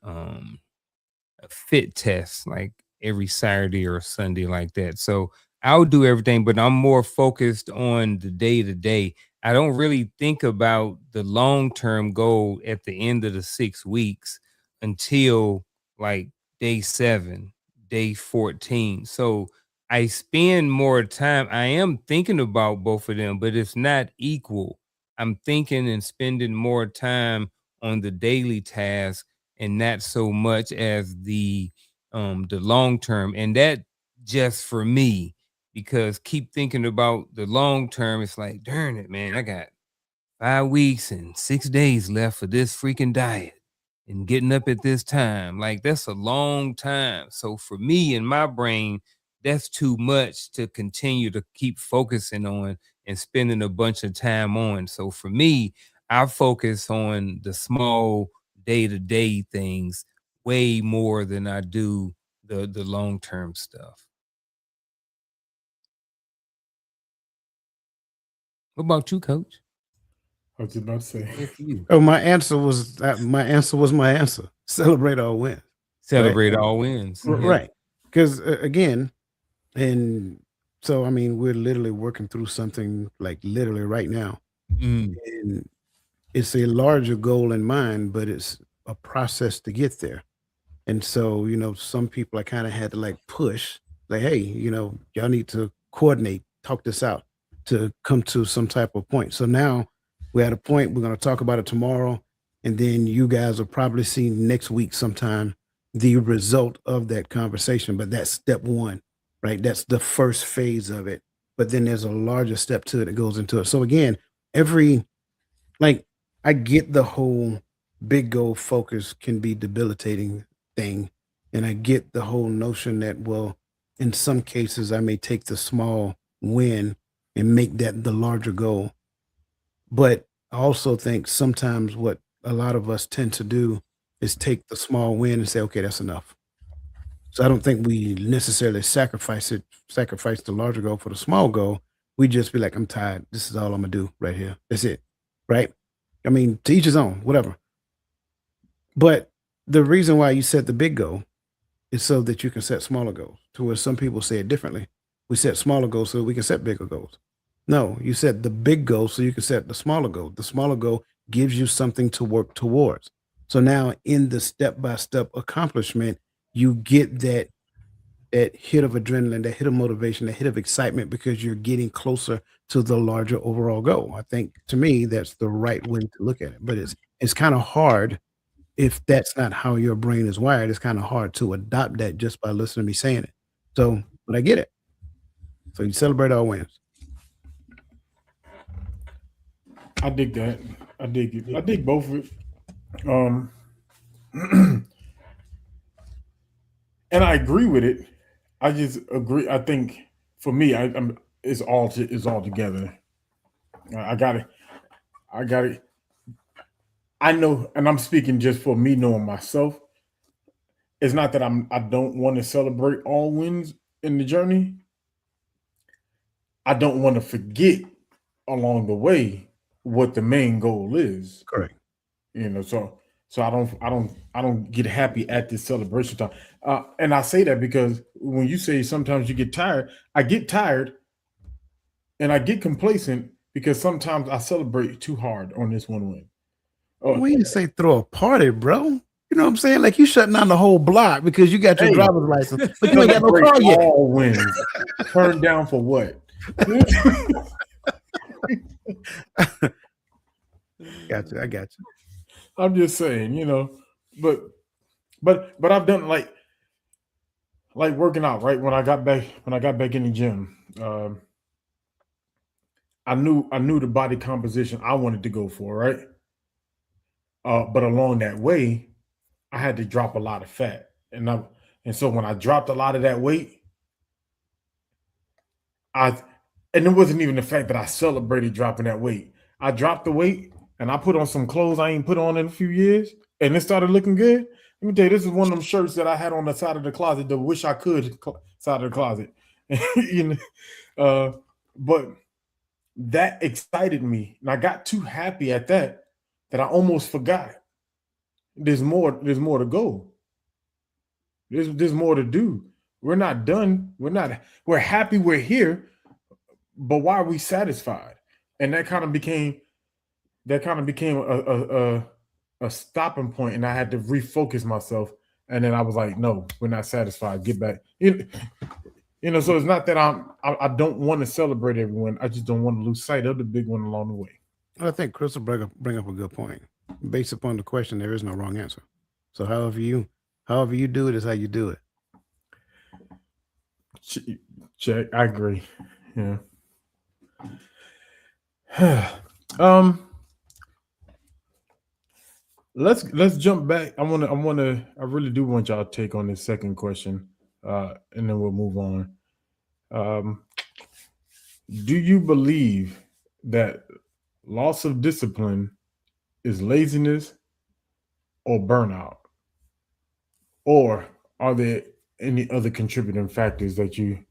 fit test like every Saturday or Sunday like that. So I'll do everything, but I'm more focused on the day to day. I don't really think about the long term goal at the end of the 6 weeks until like day 7, day 14. So I spend more time. I am thinking about both of them, but it's not equal. I'm thinking and spending more time on the daily task and not so much as the long term. And that just for me, because keep thinking about the long term, it's like, darn it, man, I got 5 weeks and 6 days left for this freaking diet and getting up at this time. Like that's a long time. So for me in my brain, that's too much to continue to keep focusing on and spending a bunch of time on. So for me, I focus on the small day-to-day things way more than I do the long-term stuff. What about you, Coach? I was about to say. It's you. Oh, my answer was my answer. Celebrate all wins. Celebrate all wins. Yeah. Right. Because again, and so I mean, we're literally working through something like literally right now. And it's a larger goal in mind, but it's a process to get there. And so, some people I kind of had to like push, like, hey, y'all need to coordinate, talk this out to come to some type of point. So now we're at a point, we're going to talk about it tomorrow. And then you guys will probably see next week sometime the result of that conversation. But that's step 1, right? That's the first phase of it. But then there's a larger step to it that goes into it. So again, I get the whole big goal focus can be debilitating thing. And I get the whole notion that, well, in some cases, I may take the small win and make that the larger goal. But I also think sometimes what a lot of us tend to do is take the small win and say, okay, that's enough. So I don't think we necessarily sacrifice the larger goal for the small goal. We just be like, I'm tired. This is all I'm going to do right here. That's it. Right. I mean, to each his own, whatever. But the reason why you set the big goal is so that you can set smaller goals. To where some people say it differently. We set smaller goals so we can set bigger goals. No, you set the big goal so you can set the smaller goal. The smaller goal gives you something to work towards. So now in the step-by-step accomplishment, you get that hit of adrenaline, that hit of motivation, that hit of excitement because you're getting closer to the larger overall goal. I think to me that's the right way to look at it. But it's kind of hard if that's not how your brain is wired. It's kind of hard to adopt that just by listening to me saying it. So, but I get it. So you celebrate all wins. I dig that. I dig it. I dig both of it. And I agree with it. I just agree. I think for me, it's all together. I got it. I got it. I know, and I'm speaking just for me knowing myself. It's not that I don't want to celebrate all wins in the journey. I don't want to forget along the way what the main goal is. Correct. So I don't get happy at this celebration time. And I say that because when you say sometimes you get tired, I get tired and I get complacent because sometimes I celebrate too hard on this one win. We didn't say throw a party, bro. You know what I'm saying? Like you shutting down the whole block because you got your driver's license, but you ain't got no car yet. All wins. Turned down for what? Gotcha. I got you. I'm just saying, but I've done like working out, right? When I got back in the gym, I knew the body composition I wanted to go for, right? But along that way, I had to drop a lot of fat, and so when I dropped a lot of that weight, and it wasn't even the fact that I celebrated dropping that weight. I dropped the weight and I put on some clothes I ain't put on in a few years, and it started looking good. Let me tell you, this is one of them shirts that I had on the side of the closet, the wish I could side of the closet. But that excited me, and I got too happy at that I almost forgot. There's more to go. There's more to do. We're not done. We're happy we're here, but why are we satisfied? And that kind of became a stopping point, and I had to refocus myself. And then I was like, no, we're not satisfied. Get back. So it's not that I don't want to celebrate everyone. I just don't want to lose sight of the big one along the way. I think Chris will bring up a good point. Based upon the question, there is no wrong answer. So however you do it is how you do it. Check. I agree. Yeah. Let's jump back. I really do want y'all to take on this second question, and then we'll move on. Do you believe that loss of discipline is laziness or burnout? Or are there any other contributing factors that you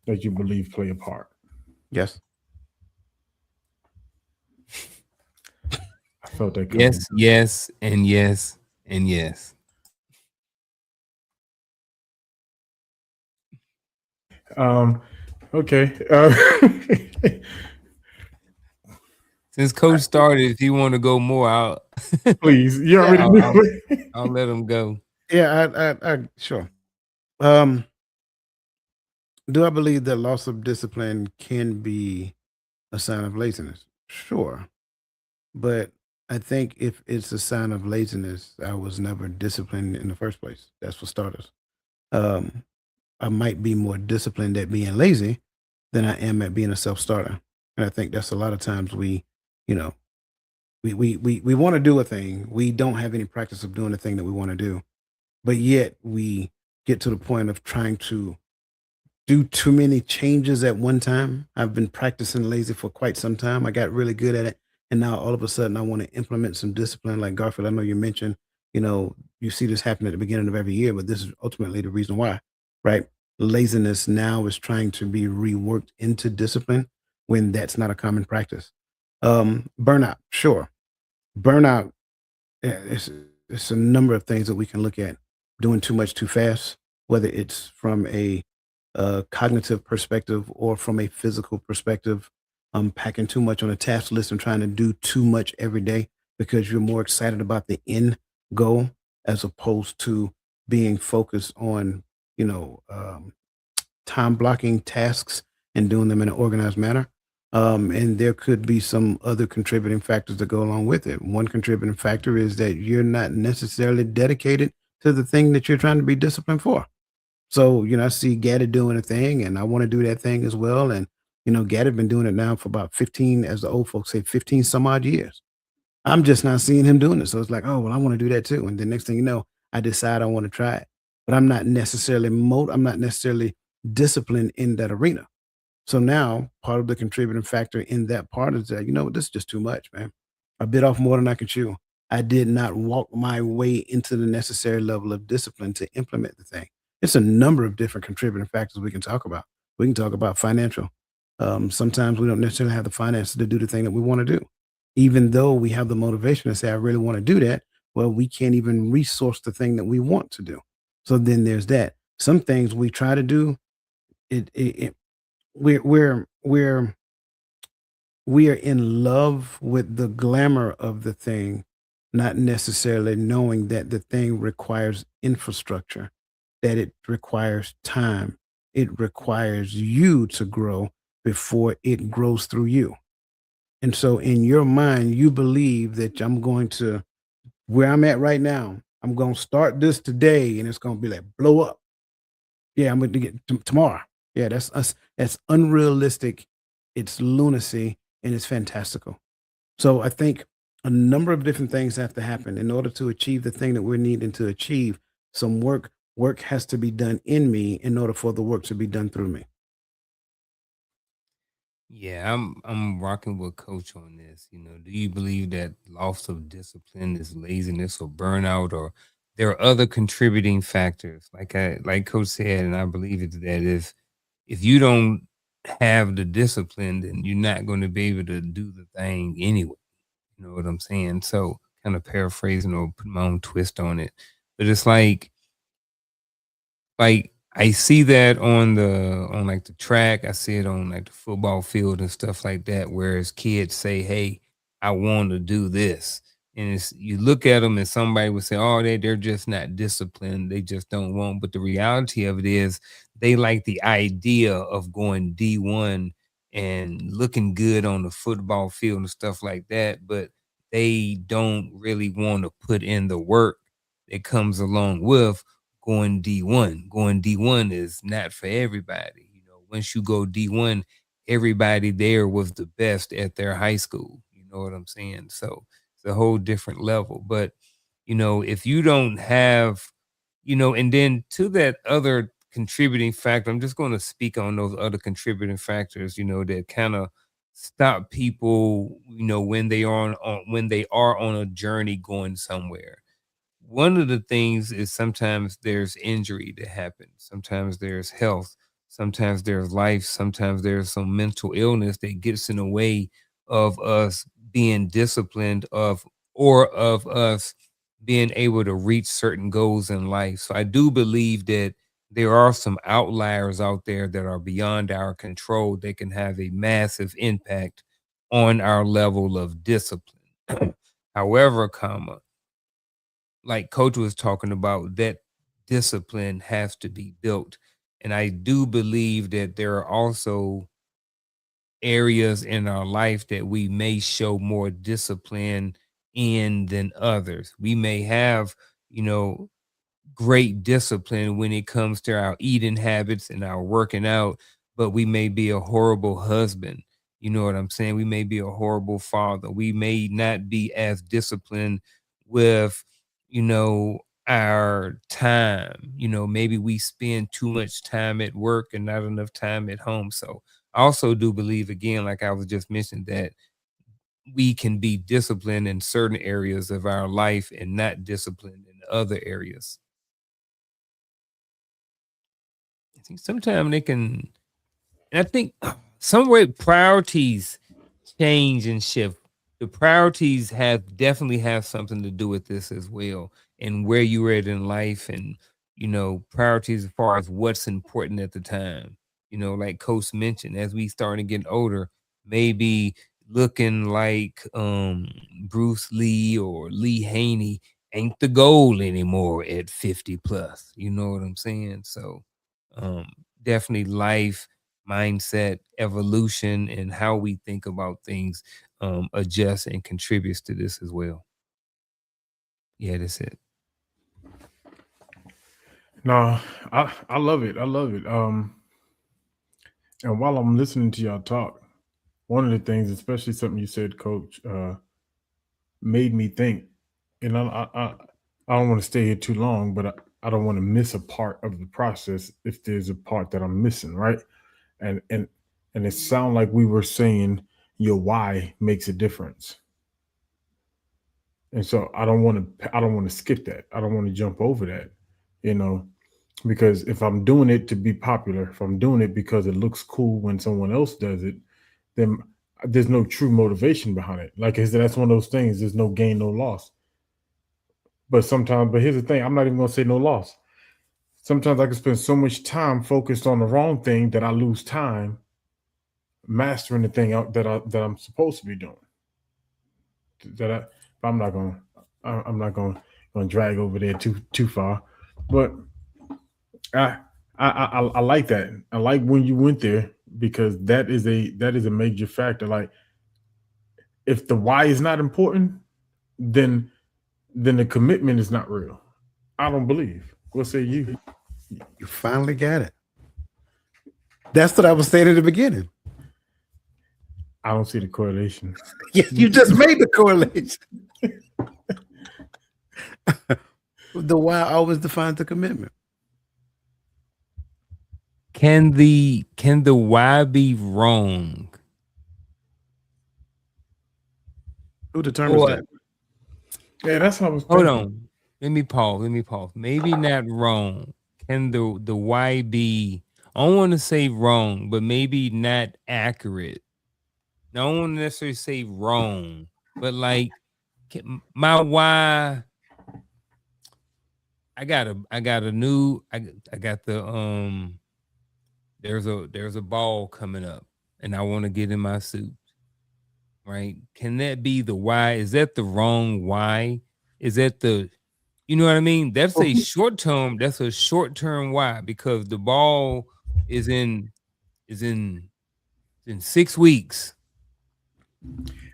believe play a part? Yes. I felt that. Yes, and yes, and yes. Okay. Since Coach started, if you want to go more out, please. You already I'll let him go. Yeah, I sure. Do I believe that loss of discipline can be a sign of laziness? Sure. But I think if it's a sign of laziness, I was never disciplined in the first place. That's for starters. I might be more disciplined at being lazy than I am at being a self-starter. And I think that's a lot of times we want to do a thing. We don't have any practice of doing the thing that we want to do. But yet we get to the point of trying to do too many changes at one time. I've been practicing lazy for quite some time. I got really good at it. And now all of a sudden I want to implement some discipline. Like Garfield, I know you mentioned, you see this happen at the beginning of every year, but this is ultimately the reason why, right? Laziness now is trying to be reworked into discipline when that's not a common practice. Burnout, sure. Burnout, it's a number of things that we can look at. Doing too much too fast, whether it's from a cognitive perspective or from a physical perspective. Packing too much on a task list and trying to do too much every day because you're more excited about the end goal as opposed to being focused on, you know, time blocking tasks and doing them in an organized manner. And there could be some other contributing factors that go along with it. One contributing factor is that you're not necessarily dedicated to the thing that you're trying to be disciplined for. So, I see Gaddy doing a thing and I want to do that thing as well. And, Gaddy been doing it now for about 15, as the old folks say, 15 some odd years. I'm just not seeing him doing it. So it's like, oh, well, I want to do that too. And the next thing you know, I decide I want to try it. But I'm not necessarily disciplined in that arena. So now part of the contributing factor in that part is that, this is just too much, man. I bit off more than I could chew. I did not walk my way into the necessary level of discipline to implement the thing. It's a number of different contributing factors we can talk about. We can talk about financial. Sometimes we don't necessarily have the finances to do the thing that we want to do. Even though we have the motivation to say, I really want to do that, well, we can't even resource the thing that we want to do. So then there's that. Some things we try to do, it we're we're we're we are in love with the glamour of the thing, not necessarily knowing that the thing requires infrastructure, that it requires time, it requires you to grow before it grows through you. And so in your mind, you believe that I'm going to, where I'm at right now, I'm going to start this today and it's going to be like blow up. Yeah, I'm going to get tomorrow. Yeah, that's us. That's unrealistic. It's lunacy and it's fantastical. So I think a number of different things have to happen in order to achieve the thing that we're needing to achieve. Some work has to be done in me in order for the work to be done through me. Yeah, I'm rocking with Coach on this. Do you believe that loss of discipline is laziness or burnout, or there are other contributing factors? Like Coach said, and I believe it's that if you don't have the discipline, then you're not going to be able to do the thing anyway. You know what I'm saying? So kind of paraphrasing or put my own twist on it. But it's like I see that on like the track. I see it on like the football field and stuff like that. Whereas kids say, "Hey, I want to do this," and you look at them and somebody would say, "Oh, they're just not disciplined. They just don't want." But the reality of it is, they like the idea of going D1 and looking good on the football field and stuff like that, but they don't really want to put in the work that comes along with going D1. Going D1 is not for everybody. Once you go D1, everybody there was the best at their high school. You know what I'm saying? So it's a whole different level. But, if you don't have, and then to that other contributing factor, I'm just going to speak on those other contributing factors, that kind of stop people, when they are on a journey going somewhere. One of the things is sometimes there's injury that happens. Sometimes there's health. Sometimes there's life. Sometimes there's some mental illness that gets in the way of us being disciplined of us being able to reach certain goals in life. So I do believe that there are some outliers out there that are beyond our control that can have a massive impact on our level of discipline. However, like Coach was talking about, that discipline has to be built. And I do believe that there are also areas in our life that we may show more discipline in than others. We may have, you know, great discipline when it comes to our eating habits and our working out, but we may be a horrible husband. You know what I'm saying? We may be a horrible father. We may not be as disciplined with, our time. Maybe we spend too much time at work and not enough time at home. So I also do believe, again, like I was just mentioning, that we can be disciplined in certain areas of our life and not disciplined in other areas. I think sometimes they can, and I think some way priorities change and shift. The priorities definitely have something to do with this as well, and where you are at in life, and priorities as far as what's important at the time. Like Coach mentioned, as we start to get older, maybe looking like Bruce Lee or Lee Haney ain't the goal anymore at 50 plus. You know what I'm saying? So definitely life, mindset, evolution, and how we think about things adjusts and contributes to this as well. Yeah, that's it. No, I love it. I love it. And while I'm listening to y'all talk, one of the things, especially something you said, Coach, made me think, and I don't want to stay here too long, but I don't want to miss a part of the process if there's a part that I'm missing, right? And it sounded like we were saying your why makes a difference. And so I don't want to skip that. I don't want to jump over that, because if I'm doing it to be popular, if I'm doing it because it looks cool when someone else does it, then there's no true motivation behind it. Like I said, that's one of those things. There's no gain, no loss. But here's the thing. I'm not even going to say no loss. Sometimes I can spend so much time focused on the wrong thing that I lose time mastering the thing out that I'm supposed to be doing. I'm not going to drag over there too far, but I like that. I like when you went there, because that is a major factor. Like, if the why is not important, then the commitment is not real. I don't believe. What say you? You finally got it. That's what I was saying at the beginning. I don't see the correlation. Yes, you just made the correlation. The why always defines the commitment. Can the why be wrong? Who determines that? Yeah, that's how I was Hold thinking. on. Let me pause. Maybe not wrong. Can the why be, I don't want to say wrong, but maybe not accurate. I don't want to necessarily say wrong, but like, my why, I got the there's a ball coming up and I want to get in my suit. Right? Can that be the why? Is that the wrong why? Is that the, you know what I mean? That's a short term why, because the ball is in 6 weeks.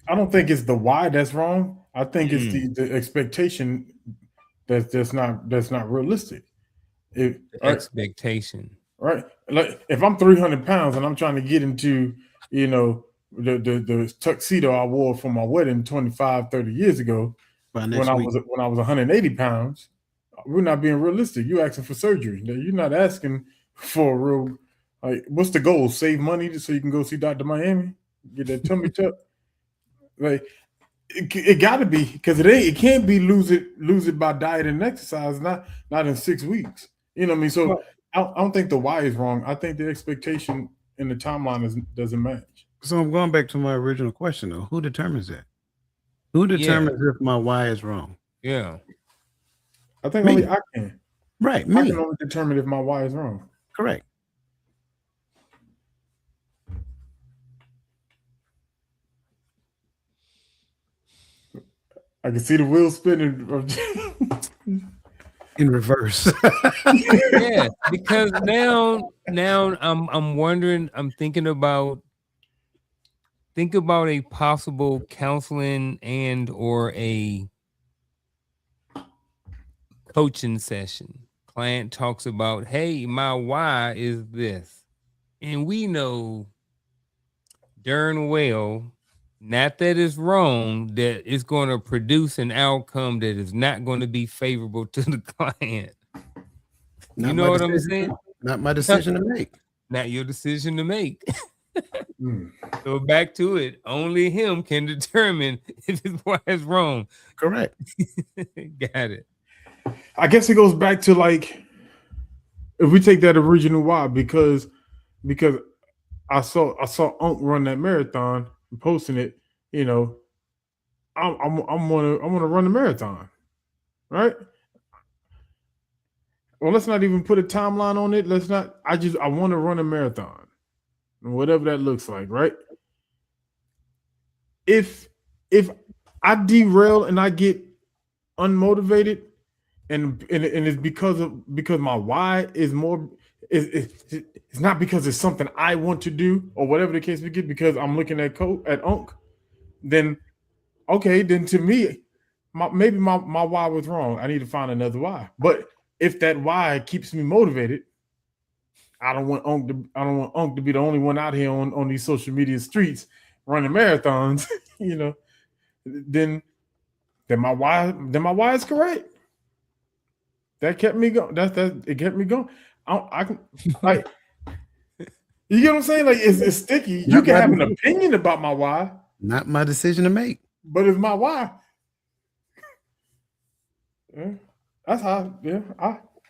I don't think it's the why that's wrong. I think it's the expectation that's not realistic. Expectation. Right? Like, if I'm 300 pounds and I'm trying to get into, the tuxedo I wore for my wedding 25, 30 years ago, when I was 180 pounds, we're not being realistic. You're asking for surgery. You're not asking for a real, like, what's the goal? Save money so you can go see Dr. Miami, get that tummy tuck. Like, it got to be, because it can't be lose it by diet and exercise, not in 6 weeks. You know what I mean? So I don't think the why is wrong. I think the expectation and the timeline doesn't match. So I'm going back to my original question, though. Who determines that? Who determines if my why is wrong? Yeah. I think only I can. Right, I can only determine if my why is wrong. Correct. I can see the wheels spinning in reverse. Yeah, because now I'm wondering, I'm thinking about a possible counseling and or a coaching session. Client talks about, hey, my why is this. And we know darn well, not that it's wrong, that it's going to produce an outcome that is not going to be favorable to the client. You know what I'm saying? Not my decision to make. Not your decision to make. So back to it. Only him can determine if his why is wrong. Correct. Got it. I guess it goes back to, like, if we take that original why, because I saw Unc run that marathon and posting it, I'm gonna run the marathon, right? Well, let's not even put a timeline on it. I want to run a marathon, whatever that looks like, right? If I derail and I get unmotivated, and it's because my why is more it's not because it's something I want to do or whatever the case may be, because I'm looking at Unc, then okay, then to me, maybe my why was wrong. I need to find another why. But if that why keeps me motivated, I don't want Unc to be the only one out here on these social media streets running marathons, you know, then my why is correct. That kept me going. It kept me going. I can like, you get what I'm saying? Like it's sticky. You can have an opinion about my why. Not my decision to make. But it's my why. Yeah, that's how.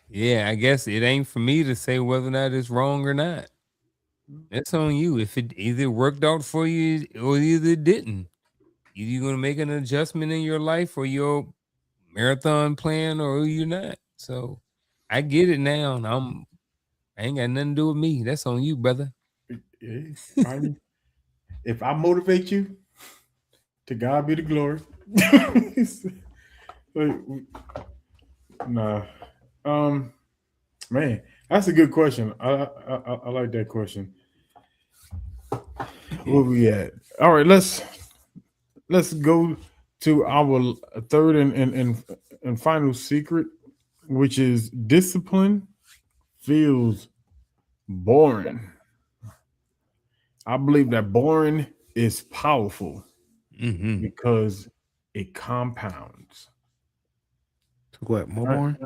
Yeah, I guess it ain't for me to say whether or not it's wrong or not. That's on you. If it either worked out for you or either it didn't. Either you're gonna make an adjustment in your life or your marathon plan, or you're not. So I get it now. And I ain't got nothing to do with me. That's on you, brother. If I motivate you, to God be the glory. Nah. Man, that's a good question. I like that question. Where we at? All right, let's go to our third and final secret, which is discipline feels boring. I believe that boring is powerful because it compounds. To what? More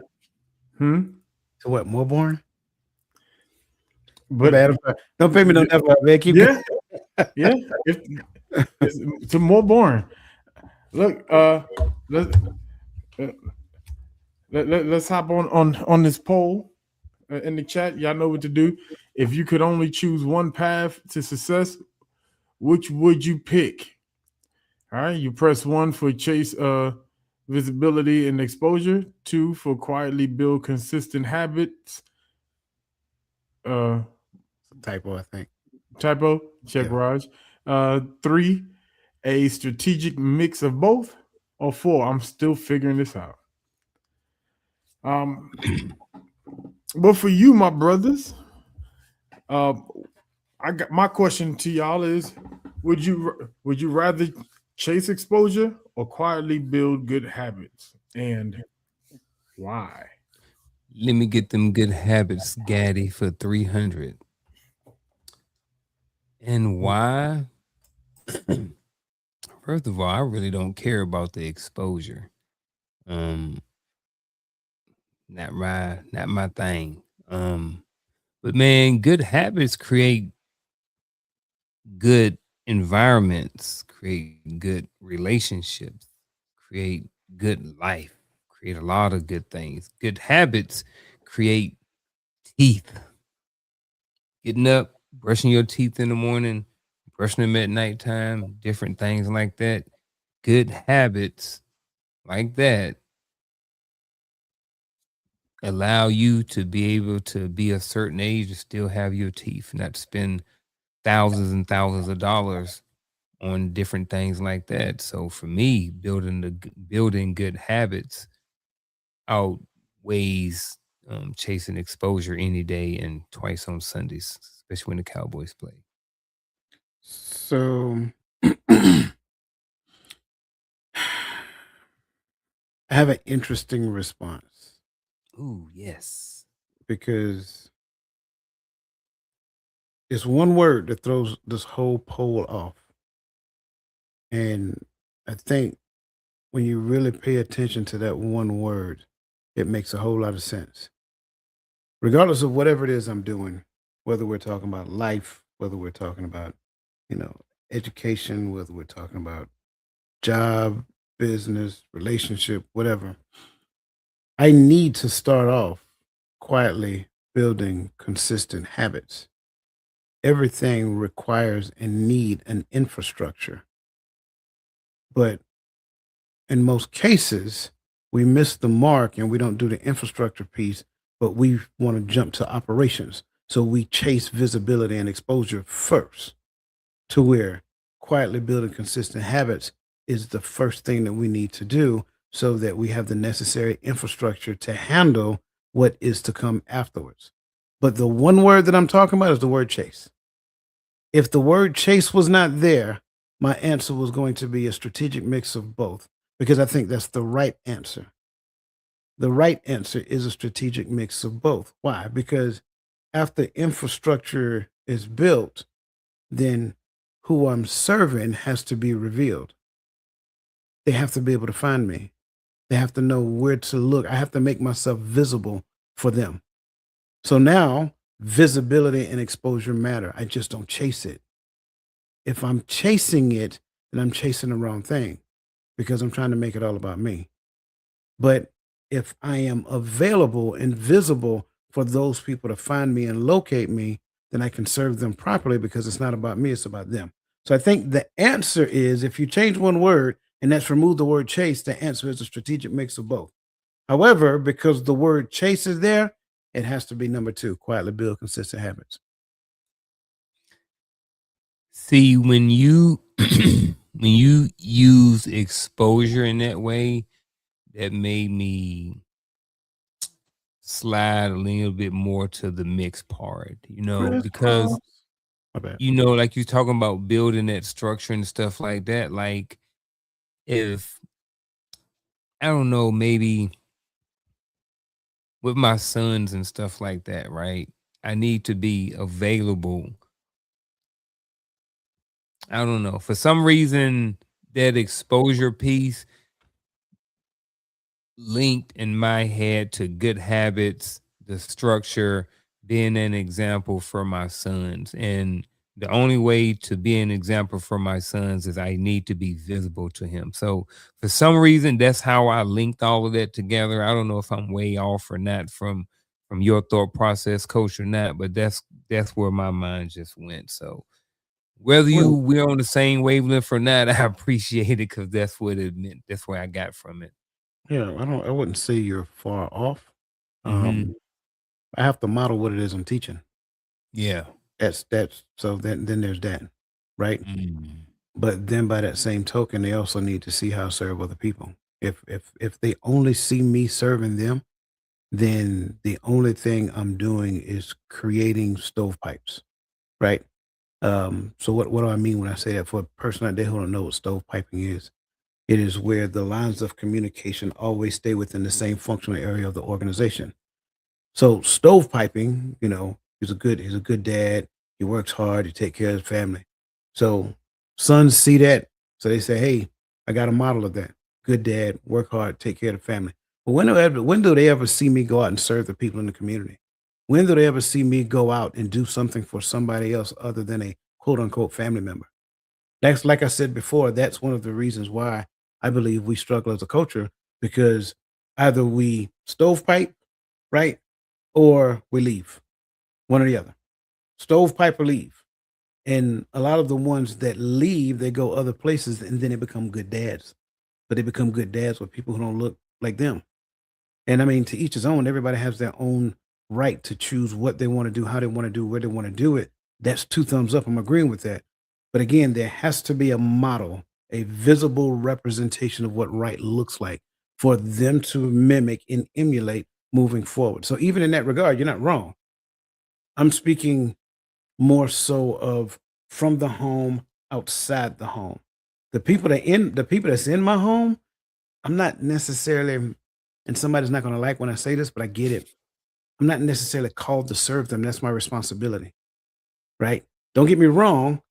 boring? To what? More boring? But don't pay me no effort, man. Keep going. Yeah. It's more boring. Look, let's hop on this poll in the chat. Y'all know what to do. If you could only choose one path to success, which would you pick? All right, you press 1 for chase visibility and exposure, 2 for quietly build consistent habits. Typo, I think. Typo, check Raj. 3, a strategic mix of both, or 4, I'm still figuring this out. But for you, my brothers, I got my question to y'all is: Would you rather chase exposure or quietly build good habits, and why? Let me get them good habits, Gaddy, for 300. And why? First of all, I really don't care about the exposure. Not my thing. But man, good habits create good environments, create good relationships, create good life, create a lot of good things. Good habits create teeth. Getting up, brushing your teeth in the morning, brushing them at nighttime, different things like that. Good habits like that allow you to be able to be a certain age and still have your teeth, not spend thousands and thousands of dollars on different things like that. So for me, building good habits outweighs chasing exposure any day and twice on Sundays, especially when the Cowboys play. So I have an interesting response. Ooh, yes. Because it's one word that throws this whole poll off. And I think when you really pay attention to that one word, it makes a whole lot of sense. Regardless of whatever it is I'm doing, whether we're talking about life, whether we're talking about, education, whether we're talking about job, business, relationship, whatever, I need to start off quietly building consistent habits. Everything requires and need an infrastructure. But in most cases, we miss the mark and we don't do the infrastructure piece, but we want to jump to operations. So we chase visibility and exposure first, to where quietly building consistent habits is the first thing that we need to do so that we have the necessary infrastructure to handle what is to come afterwards. But the one word that I'm talking about is the word chase. If the word chase was not there, my answer was going to be a strategic mix of both, because I think that's the right answer. The right answer is a strategic mix of both. Why? Because after infrastructure is built, then who I'm serving has to be revealed. They have to be able to find me. They have to know where to look. I have to make myself visible for them. So now visibility and exposure matter. I just don't chase it. If I'm chasing it, then I'm chasing the wrong thing, because I'm trying to make it all about me. But if I am available and visible for those people to find me and locate me, then I can serve them properly, because it's not about me, it's about them. So I think the answer is, if you change one word and that's remove the word chase, the answer is a strategic mix of both. However, because the word chase is there, it has to be number two: quietly build consistent habits. See, when you when you use exposure in that way, that made me slide a little bit more to the mixed part, because My bad. like you're talking about building that structure and stuff like that. Like, if I don't know, maybe with my sons and stuff like that, right? I need to be available. I don't know. For some reason, that exposure piece linked in my head to good habits, the structure, being an example for my sons. And the only way to be an example for my sons is I need to be visible to him. So for some reason, that's how I linked all of that together. I don't know if I'm way off or not from your thought process, coach, or not, but that's where my mind just went. So whether we're on the same wavelength or not, I appreciate it, because that's what it meant. That's where I got from it. Yeah, I wouldn't say you're far off. Mhm. I have to model what it is I'm teaching. Yeah. That's so then there's that, right? Mm. But then by that same token, they also need to see how I serve other people. If they only see me serving them, then the only thing I'm doing is creating stovepipes, right? So what do I mean when I say that? For a person out there who don't know what stovepiping is, it is where the lines of communication always stay within the same functional area of the organization. So stovepiping, he's a good dad. He works hard. He take care of his family. So sons see that. So they say, "Hey, I got a model of that. Good dad, work hard, take care of the family." But when do they ever see me go out and serve the people in the community? When do they ever see me go out and do something for somebody else other than a quote unquote family member? That's, like I said before, that's one of the reasons why I believe we struggle as a culture, because either we stovepipe, right? Or we leave, one or the other. Stovepipe or leave. And a lot of the ones that leave, they go other places, and then they become good dads. But they become good dads with people who don't look like them. And I mean, to each his own. Everybody has their own right to choose what they want to do, how they want to do, where they want to do it. That's two thumbs up. I'm agreeing with that. But again, there has to be a model, a visible representation of what right looks like for them to mimic and emulate moving forward. So even in that regard, you're not wrong. I'm speaking more so of from the home, outside the home. The people that's in my home, I'm not necessarily, and somebody's not going to like when I say this, but I get it. I'm not necessarily called to serve them. That's my responsibility, right? Don't get me wrong.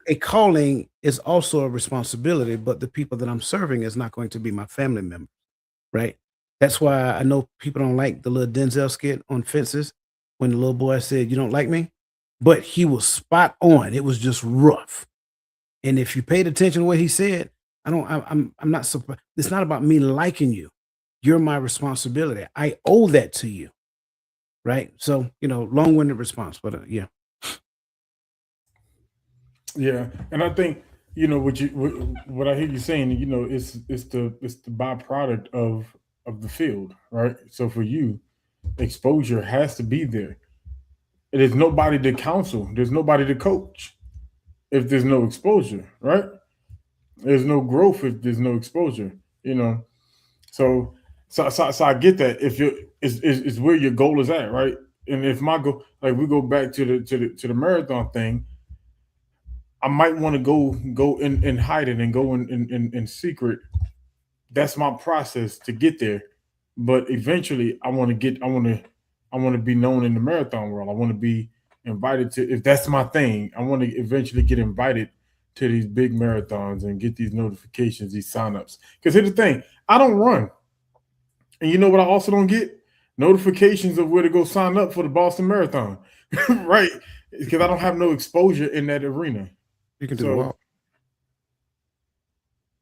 A calling is also a responsibility, but the people that I'm serving is not going to be my family member, right? That's why I know people don't like the little Denzel skit on Fences when the little boy said, "You don't like me," but he was spot on. It was just rough. And if you paid attention to what he said, I'm not surprised. It's not about me liking you. You're my responsibility. I owe that to you, right? So, long-winded response, but yeah. Yeah, and I think what I hear you saying. It's the byproduct of the field, right? So for you, exposure has to be there. There's nobody to counsel. There's nobody to coach if there's no exposure, right? There's no growth if there's no exposure. You know, so I get that. If you're is where your goal is at, right? And if my goal, like we go back to the marathon thing, I might want to go and hide it and go in secret. That's my process to get there. But eventually, I want to be known in the marathon world. I want to be invited to, if that's my thing. I want to eventually get invited to these big marathons and get these notifications, these signups. Because here's the thing, I don't run, and you know what? I also don't get notifications of where to go sign up for the Boston Marathon, right? Because I don't have no exposure in that arena. You can do the walk.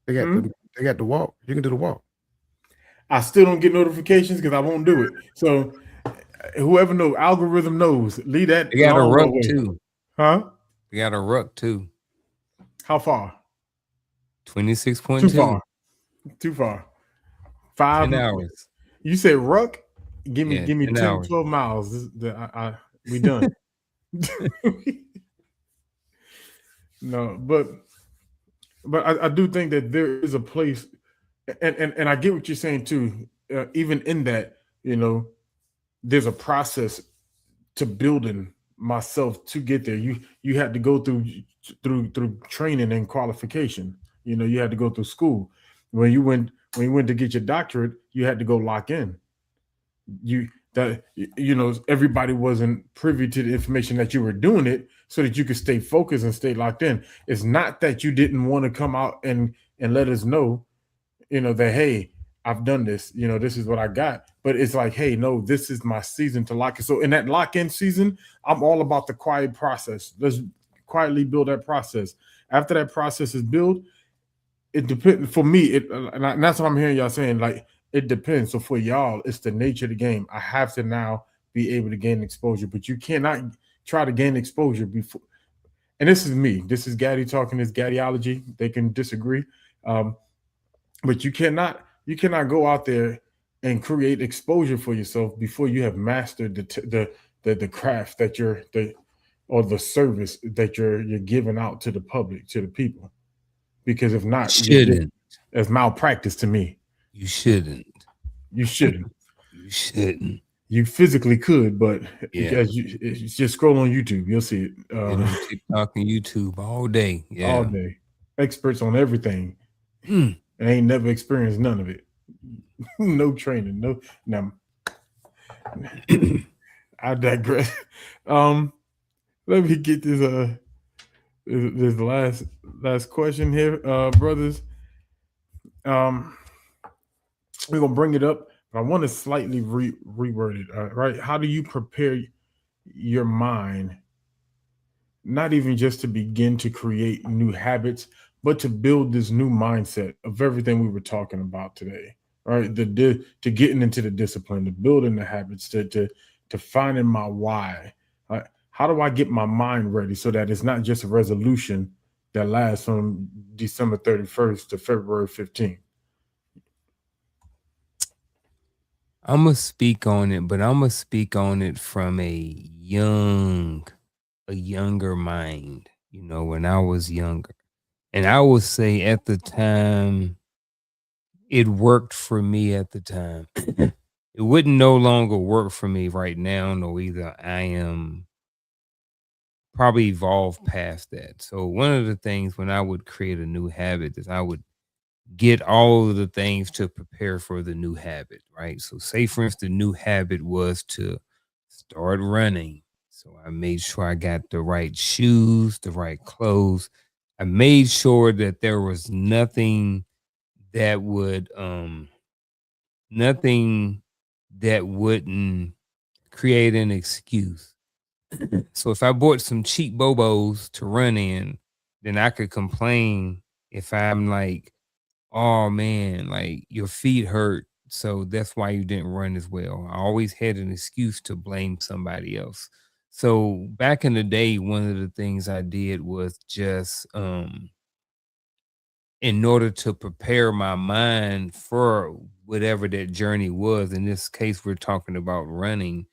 They got the walk. You can do the walk. I still don't get notifications because I won't do it. So whoever knows, algorithm knows. Leave that. They got a ruck too. Huh? They got a ruck too. How far? 26.2. Too far. Too far. 5 hours. You said ruck? Give me 10, hours. 12 miles. We done. No, but I do think that there is a place, and I get what you're saying too. Even in that, there's a process to building myself to get there. You had to go through training and qualification. You had to go through school. When you went to get your doctorate, you had to go lock in. Everybody wasn't privy to the information that you were doing it so that you could stay focused and stay locked in. It's not that you didn't want to come out and let us know, that, hey, I've done this, this is what I got. But it's like, hey, no, this is my season to lock in. So in that lock-in season, I'm all about the quiet process. Let's quietly build that process. After that process is built, it depends. For me, and that's what I'm hearing y'all saying, like, it depends. So for y'all, it's the nature of the game. I have to now be able to gain exposure, but you cannot try to gain exposure before. And this is me. This is Gaddy talking this Gaddyology. They can disagree. But you cannot go out there and create exposure for yourself before you have mastered the craft that or the service that you're giving out to the public, to the people. Because if not, it's malpractice to me. You shouldn't. You shouldn't. You shouldn't. You physically could, but you just scroll on YouTube, you'll see it. TikTok and YouTube all day. Yeah. All day. Experts on everything. And ain't never experienced none of it. No training. No. I digress. Let me get this last question here, brothers. We're gonna bring it up, but I want to slightly reword it. Right? How do you prepare your mind, not even just to begin to create new habits, but to build this new mindset of everything we were talking about today? Right? To getting into the discipline, to building the habits, to finding my why. Right? How do I get my mind ready so that it's not just a resolution that lasts from December 31st to February 15th? I'm going to speak on it, but I'm going to speak on it from a younger mind, when I was younger. And I would say at the time, it worked for me at the time. It wouldn't no longer work for me right now, no either. I am probably evolved past that. So one of the things when I would create a new habit is I would get all of the things to prepare for the new habit, right? So say for instance, the new habit was to start running. So I made sure I got the right shoes, the right clothes. I made sure that there was nothing that wouldn't create an excuse. So if I bought some cheap Bobos to run in, then I could complain if I'm like, oh man, like your feet hurt, so that's why you didn't run as well. I always had an excuse to blame somebody else. So back in the day, one of the things I did was just in order to prepare my mind for whatever that journey was. In this case, we're talking about running.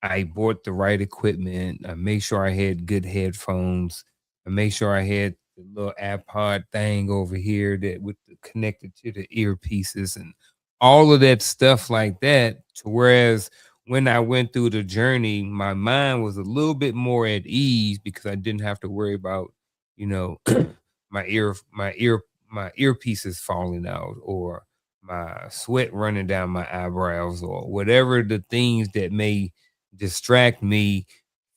I bought the right equipment. I made sure I had good headphones. I made sure I had the little iPod thing over here that was connected to the earpieces and all of that stuff like that. To whereas when I went through the journey, my mind was a little bit more at ease because I didn't have to worry about, my earpieces falling out, or my sweat running down my eyebrows, or whatever the things that may distract me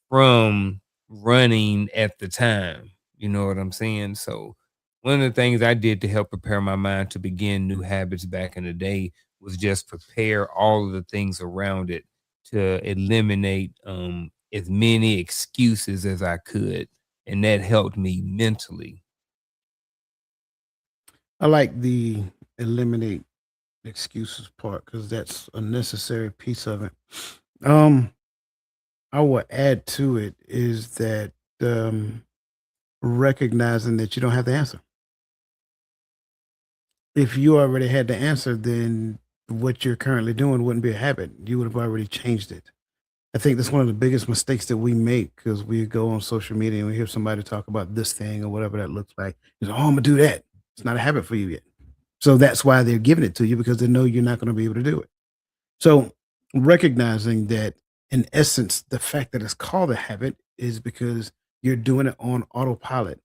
from running at the time. You know what I'm saying? So one of the things I did to help prepare my mind to begin new habits back in the day was just prepare all of the things around it to eliminate as many excuses as I could. And that helped me mentally. I like the eliminate excuses part because that's a necessary piece of it. Um, I will add to it is that recognizing that you don't have the answer. If you already had the answer, then what you're currently doing wouldn't be a habit. You would have already changed it. I think that's one of the biggest mistakes that we make because we go on social media and we hear somebody talk about this thing or whatever that looks like. It's, oh, I'm gonna do that. It's not a habit for you yet. So that's why they're giving it to you because they know you're not going to be able to do it. So recognizing that in essence, the fact that it's called a habit is because you're doing it on autopilot.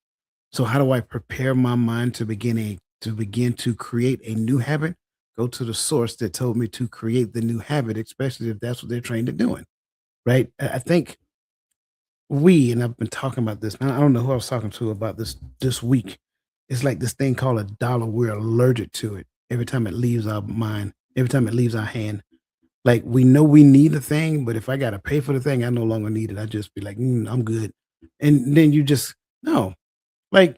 So how do I prepare my mind to begin to create a new habit? Go to the source that told me to create the new habit, especially if that's what they're trained at doing. Right. I think and I've been talking about this. I don't know who I was talking to about this week. It's like this thing called a dollar. We're allergic to it every time it leaves our mind, every time it leaves our hand. Like we know we need a thing, but if I got to pay for the thing, I no longer need it. I just be like, I'm good. And then you just, no, like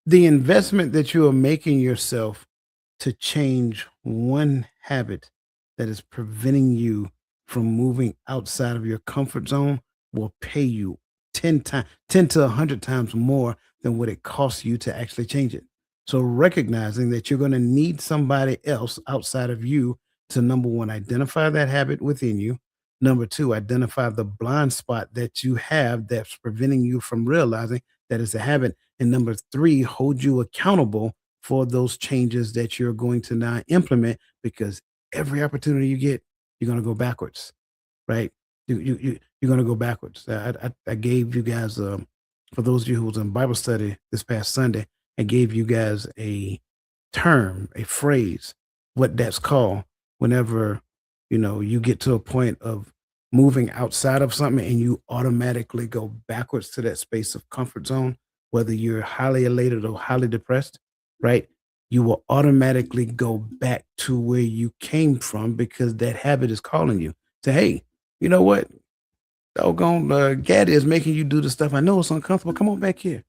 the investment that you are making yourself to change one habit that is preventing you from moving outside of your comfort zone will pay you 10 to 100 times more than what it costs you to actually change it. So recognizing that you're going to need somebody else outside of you to, number one, identify that habit within you. Number two, identify the blind spot that you have that's preventing you from realizing that it's a habit. And number three, hold you accountable for those changes that you're going to now implement because every opportunity you get, you're going to go backwards, right? You're going to go backwards. I gave you guys, for those of you who was in Bible study this past Sunday, I gave you guys a term, a phrase, what that's called whenever, you get to a point of moving outside of something and you automatically go backwards to that space of comfort zone, whether you're highly elated or highly depressed, right? You will automatically go back to where you came from because that habit is calling you. Say, hey, you know what? Doggone Gaddy is making you do the stuff. I know it's uncomfortable. Come on back here.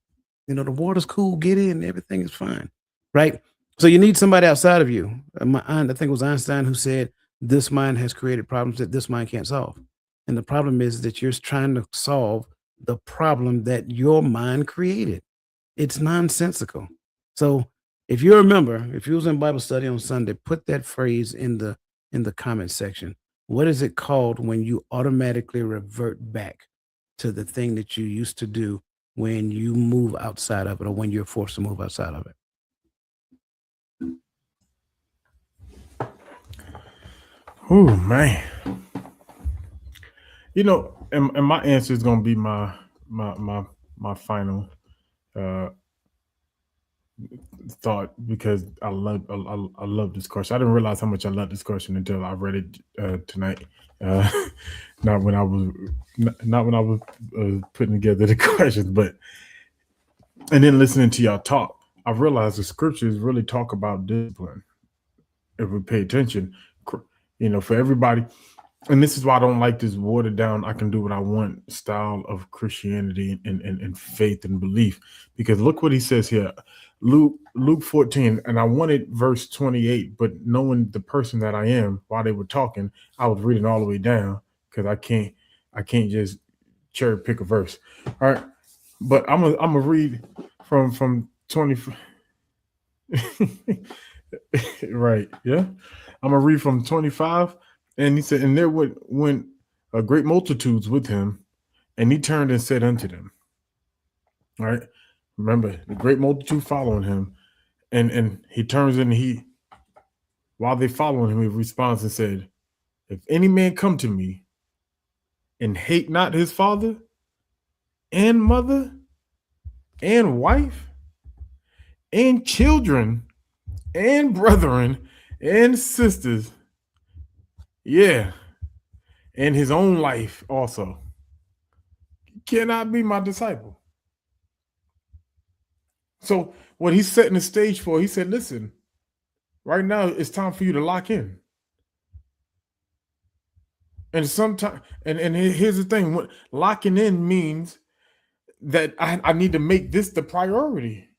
The water's cool. Get in. Everything is fine. Right? So you need somebody outside of you. I think it was Einstein who said, this mind has created problems that this mind can't solve. And the problem is that you're trying to solve the problem that your mind created. It's nonsensical. So if you remember, if you was in Bible study on Sunday, put that phrase in the comment section. What is it called when you automatically revert back to the thing that you used to do when you move outside of it or when you're forced to move outside of it? Oh man. And my answer is gonna be my final thought because I love this question. I didn't realize how much I love this question until I read it tonight. Not when I was putting together the questions, and then listening to y'all talk, I realized the scriptures really talk about discipline. If we pay attention, for everybody. And this is why I don't like this watered down, I can do what I want style of Christianity and faith and belief. Because look what he says here, Luke 14, and I wanted verse 28, but knowing the person that I am while they were talking, I was reading all the way down because I can't just cherry pick a verse. All right, but I'm gonna read from 20. Right, yeah, I'm gonna read from 25. And he said, and there went great multitudes with him, and he turned and said unto them, all right, remember the great multitude following him, and he turns and while they following him, he responds and said, if any man come to me and hate not his father and mother and wife and children and brethren and sisters, yeah, and his own life also, cannot be my disciple. So what he's setting the stage for, he said, listen, right now it's time for you to lock in. And sometimes, and here's the thing, what locking in means that I need to make this the priority.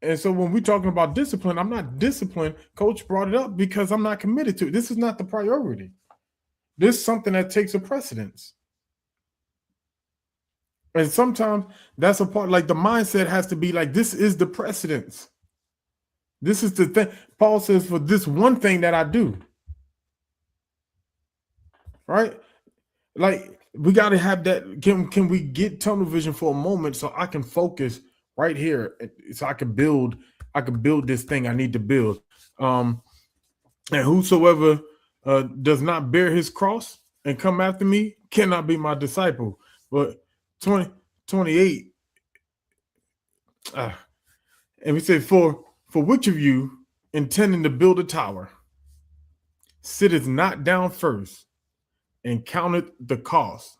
And so when we're talking about discipline, I'm not disciplined. Coach brought it up because I'm not committed to it. This is not the priority. This is something that takes a precedence. And sometimes that's a part, like the mindset has to be like, this is the precedence. This is the thing. Paul says, for this one thing that I do. Right? Like, we got to have that. Can we get tunnel vision for a moment so I can focus right here, so I can build this thing I need to build. And whosoever does not bear his cross and come after me cannot be my disciple. But 28, and we say, for which of you intending to build a tower sitteth not down first and counted the cost,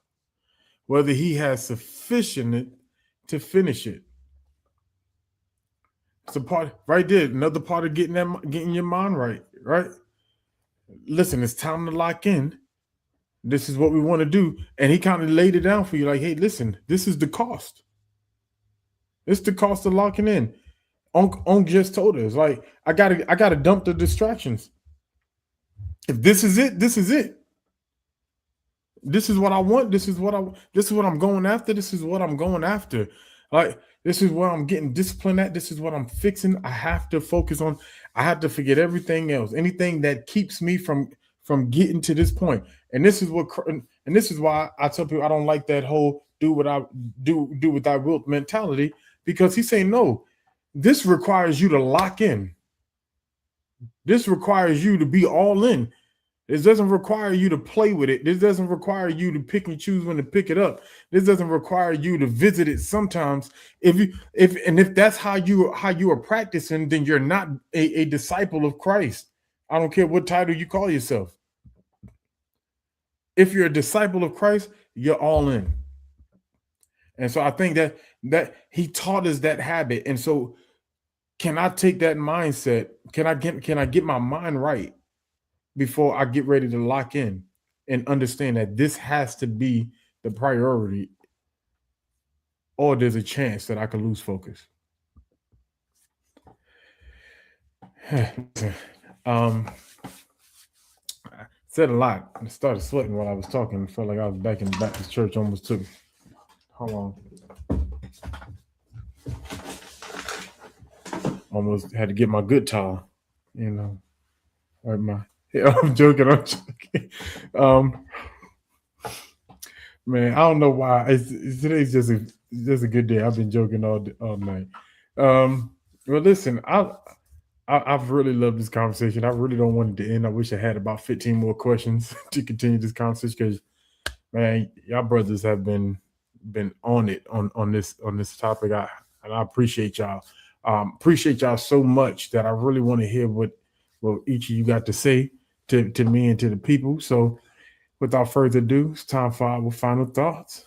whether he has sufficient to finish it. It's a part right there. Another part of getting your mind right, right? Listen, it's time to lock in. This is what we want to do. And he kind of laid it down for you, like, hey, listen, this is the cost. It's the cost of locking in. Onk just told us, like, I gotta dump the distractions. If this is it, this is it. This is what I want. This is what I'm going after. This is what I'm going after. Like, this is where I'm getting disciplined at. This is what I'm fixing. I have to focus on. I have to forget everything else, anything that keeps me from getting to this point. And this is why I tell people I don't like that whole do what I will mentality, because he's saying, no, this requires you to lock in. This requires you to be all in. This doesn't require you to play with it. This doesn't require you to pick and choose when to pick it up. This doesn't require you to visit it sometimes. If that's how you are practicing, then you're not a disciple of Christ. I don't care what title you call yourself. If you're a disciple of Christ, you're all in. And so I think that he taught us that habit. And so can I take that mindset? Can I get my mind right before I get ready to lock in and understand that this has to be the priority, or there's a chance that I could lose focus? I said a lot. I started sweating while I was talking. I felt like I was back in the Baptist church almost too. How long? Almost had to get my good towel, right? I'm joking. Man, I don't know why. Today's just a good day. I've been joking all night. Well, listen, I've really loved this conversation. I really don't want it to end. I wish I had about 15 more questions to continue this conversation, because, man, y'all brothers have been on it on this topic. And I appreciate y'all. Appreciate y'all so much that I really want to hear what each of you got to say to me and to the people. So without further ado, it's time for our final thoughts.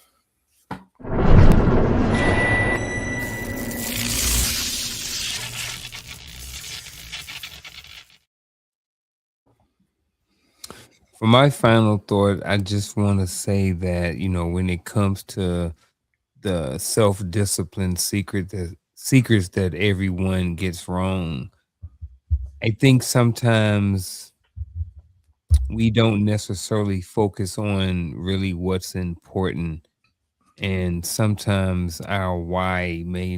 For my final thought, I just want to say that, when it comes to the self-discipline secrets that everyone gets wrong, I think sometimes we don't necessarily focus on really what's important. And sometimes our why may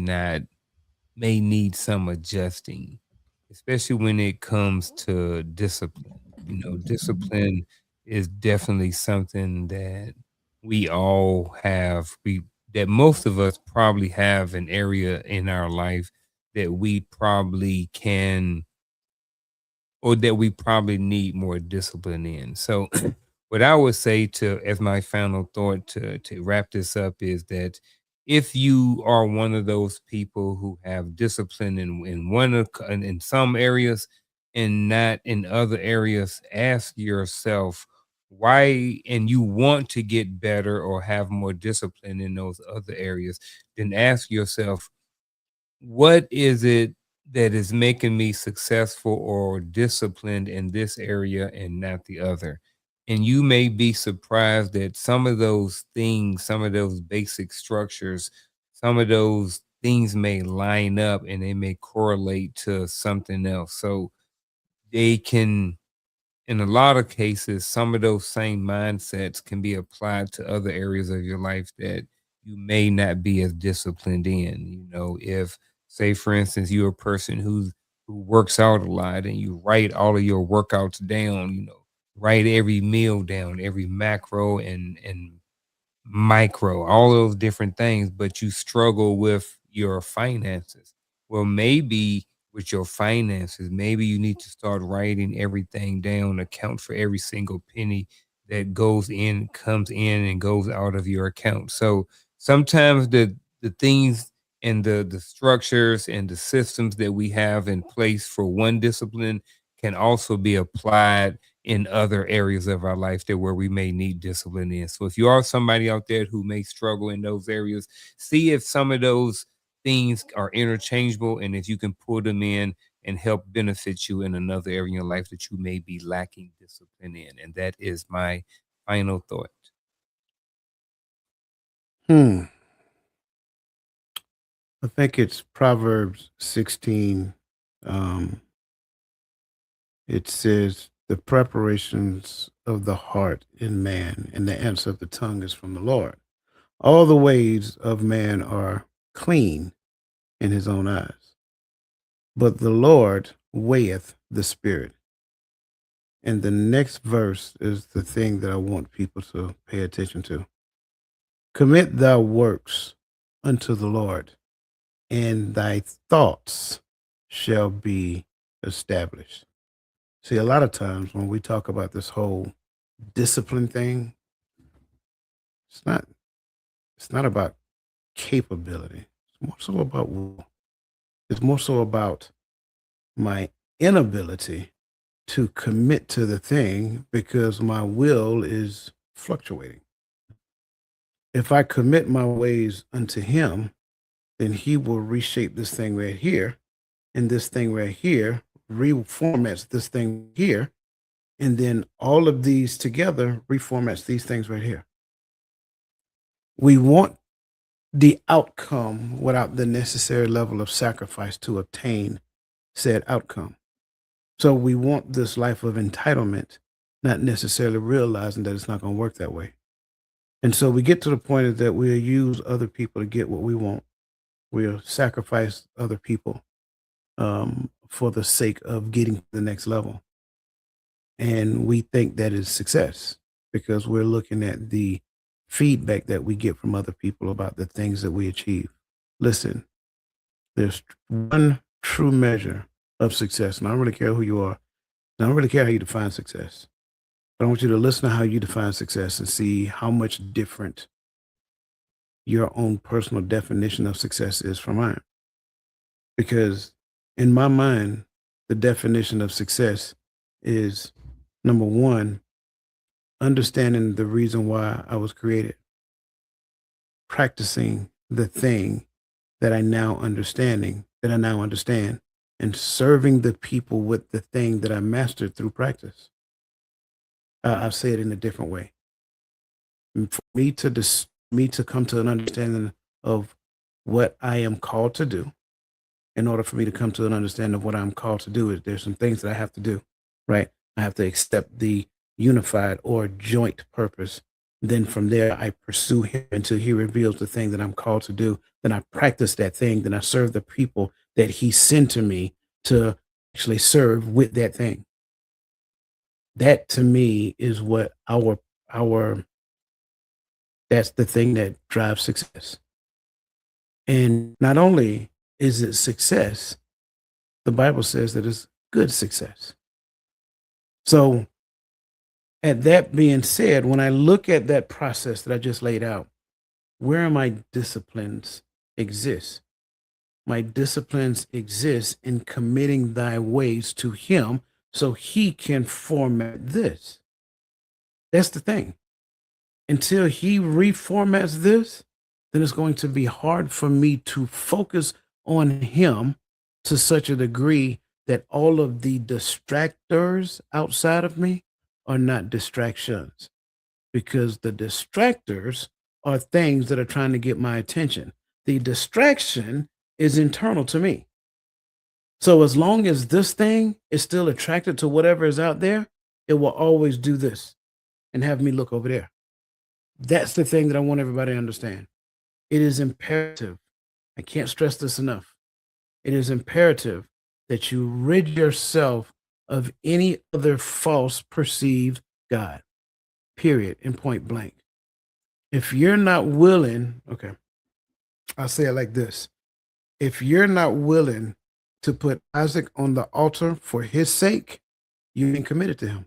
need some adjusting, especially when it comes to discipline. Discipline is definitely something that we all have. That most of us probably have an area in our life that we probably can, or that we probably need more discipline in. So what I would say to as my final thought to wrap this up is that if you are one of those people who have discipline in some areas and not in other areas, ask yourself why, and you want to get better or have more discipline in those other areas, then ask yourself, what is it that is making me successful or disciplined in this area and not the other? And you may be surprised that some of those things, some of those basic structures, some of those things may line up and they may correlate to something else. So they can, in a lot of cases, some of those same mindsets can be applied to other areas of your life that you may not be as disciplined in. You know, if, say, for instance, you're a person who works out a lot and you write all of your workouts down, you know, write every meal down, every macro and micro, all those different things, but you struggle with your finances. Well, maybe with your finances, maybe you need to start writing everything down, account for every single penny that goes in, comes in, and goes out of your account. So sometimes the things and the structures and the systems that we have in place for one discipline can also be applied in other areas of our life that where we may need discipline in. So if you are somebody out there who may struggle in those areas, see if some of those things are interchangeable and if you can pull them in and help benefit you in another area in your life that you may be lacking discipline in. And that is my final thought. I think it's Proverbs 16. It says, the preparations of the heart in man and the answer of the tongue is from the Lord. All the ways of man are clean in his own eyes, but the Lord weigheth the spirit. And the next verse is the thing that I want people to pay attention to. Commit thy works unto the Lord, and thy thoughts shall be established. See, a lot of times when we talk about this whole discipline thing, it's not about capability. It's more so about will. It's more so about my inability to commit to the thing because my will is fluctuating. If I commit my ways unto him, then he will reshape this thing right here, and this thing right here reformats this thing here, and then all of these together reformats these things right here. We want the outcome without the necessary level of sacrifice to obtain said outcome. So we want this life of entitlement, not necessarily realizing that it's not going to work that way. And so we get to the point that we'll use other people to get what we want. We'll sacrifice other people for the sake of getting to the next level. And we think that is success because we're looking at the feedback that we get from other people about the things that we achieve. Listen, there's one true measure of success, and I don't really care who you are. I don't really care how you define success. But I want you to listen to how you define success and see how much different your own personal definition of success is from mine. Because in my mind, the definition of success is, number one, understanding the reason why I was created, practicing the thing that I now understand, and serving the people with the thing that I mastered through practice. I'll say it in a different way. And for me to come to an understanding of what I am called to do, in order for me to come to an understanding of what I'm called to do, is there's some things that I have to do, right? I have to accept the unified or joint purpose. Then from there, I pursue him until he reveals the thing that I'm called to do. Then I practice that thing. Then I serve the people that he sent to me to actually serve with that thing. That to me is what that's the thing that drives success. And not only is it success, the Bible says that it's good success. So At that being said, when I look at that process that I just laid out, where my disciplines exist? My disciplines exist in committing thy ways to him so he can format this. That's the thing. Until he reformats this, then it's going to be hard for me to focus on him to such a degree that all of the distractors outside of me are not distractions, because the distractors are things that are trying to get my attention. The distraction is internal to me. So as long as this thing is still attracted to whatever is out there, it will always do this and have me look over there. That's the thing that I want everybody to understand. It is imperative. I can't stress this enough. It is imperative that you rid yourself of any other false perceived God, period, in point blank. If you're not willing, okay, I'll say it like this. If you're not willing to put Isaac on the altar for his sake, you ain't committed to him.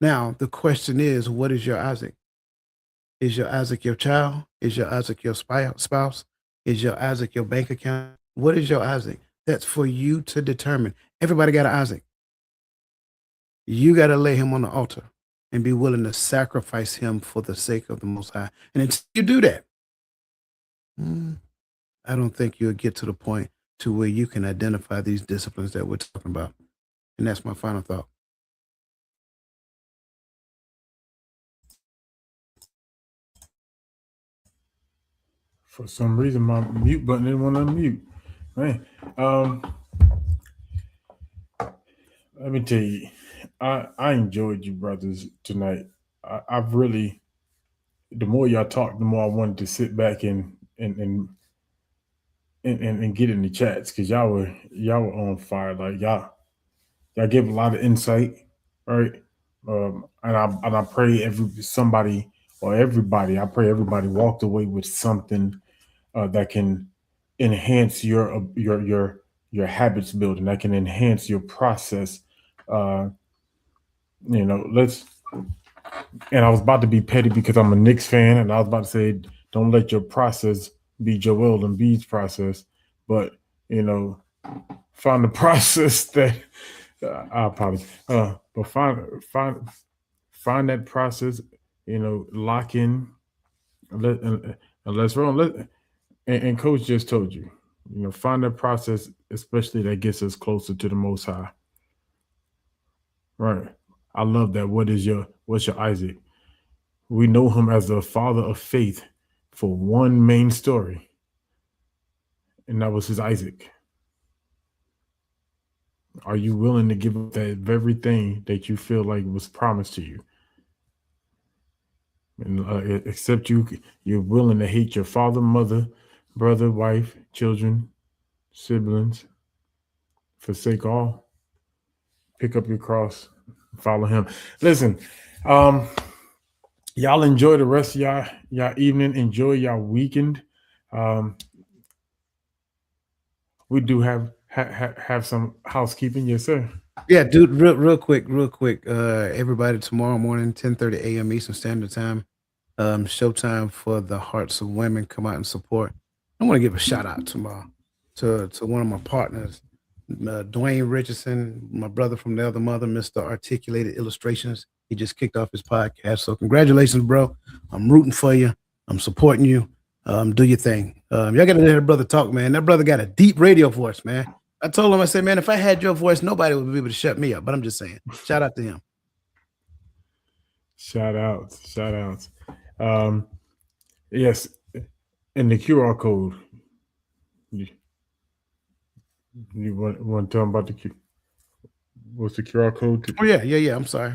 Now, the question is, what is your Isaac? Is your Isaac your child? Is your Isaac your spouse? Is your Isaac your bank account? What is your Isaac? That's for you to determine. Everybody got an Isaac. You got to lay him on the altar and be willing to sacrifice him for the sake of the Most High. And until you do that, I don't think you'll get to the point to where you can identify these disciplines that we're talking about. And that's my final thought. For some reason, my mute button didn't want to unmute. Man, let me tell you, I enjoyed you brothers tonight. I've really, the more y'all talk, the more I wanted to sit back and get in the chats, because y'all were on fire. Like y'all give a lot of insight, right? And I pray everybody, I pray everybody walked away with something that can enhance your habits building, that can enhance your process. And I was about to be petty because I'm a Knicks fan, and I was about to say, don't let your process be Joel Embiid's process, but find the process that I apologize. But find that process, lock in, and let's roll. And Coach just told you, find that process, especially that gets us closer to the Most High. Right. I love that. What's your Isaac? We know him as the father of faith for one main story, and that was his Isaac. Are you willing to give up that very thing that you feel like was promised to you? And except you're willing to hate your father, mother, brother, wife, children, siblings, forsake all, pick up your cross, follow him. Listen, y'all enjoy the rest of y'all evening. Enjoy y'all weekend. We do have some housekeeping. Yes, sir. Yeah, dude, real quick. Everybody, tomorrow morning, 10:30 a.m. Eastern Standard Time, showtime for the Hearts of Women. Come out and support. I want to give a shout out tomorrow to one of my partners, Dwayne Richardson, my brother from the other mother, Mr. Articulated Illustrations. He just kicked off his podcast. So congratulations, bro. I'm rooting for you. I'm supporting you. Do your thing. Y'all got to let that brother talk, man. That brother got a deep radio voice, man. I told him, I said, man, if I had your voice, nobody would be able to shut me up. But I'm just saying, shout out to him. Shout outs. Yes, and the QR code. You want to tell them about what's the QR code? Oh, yeah. I'm sorry.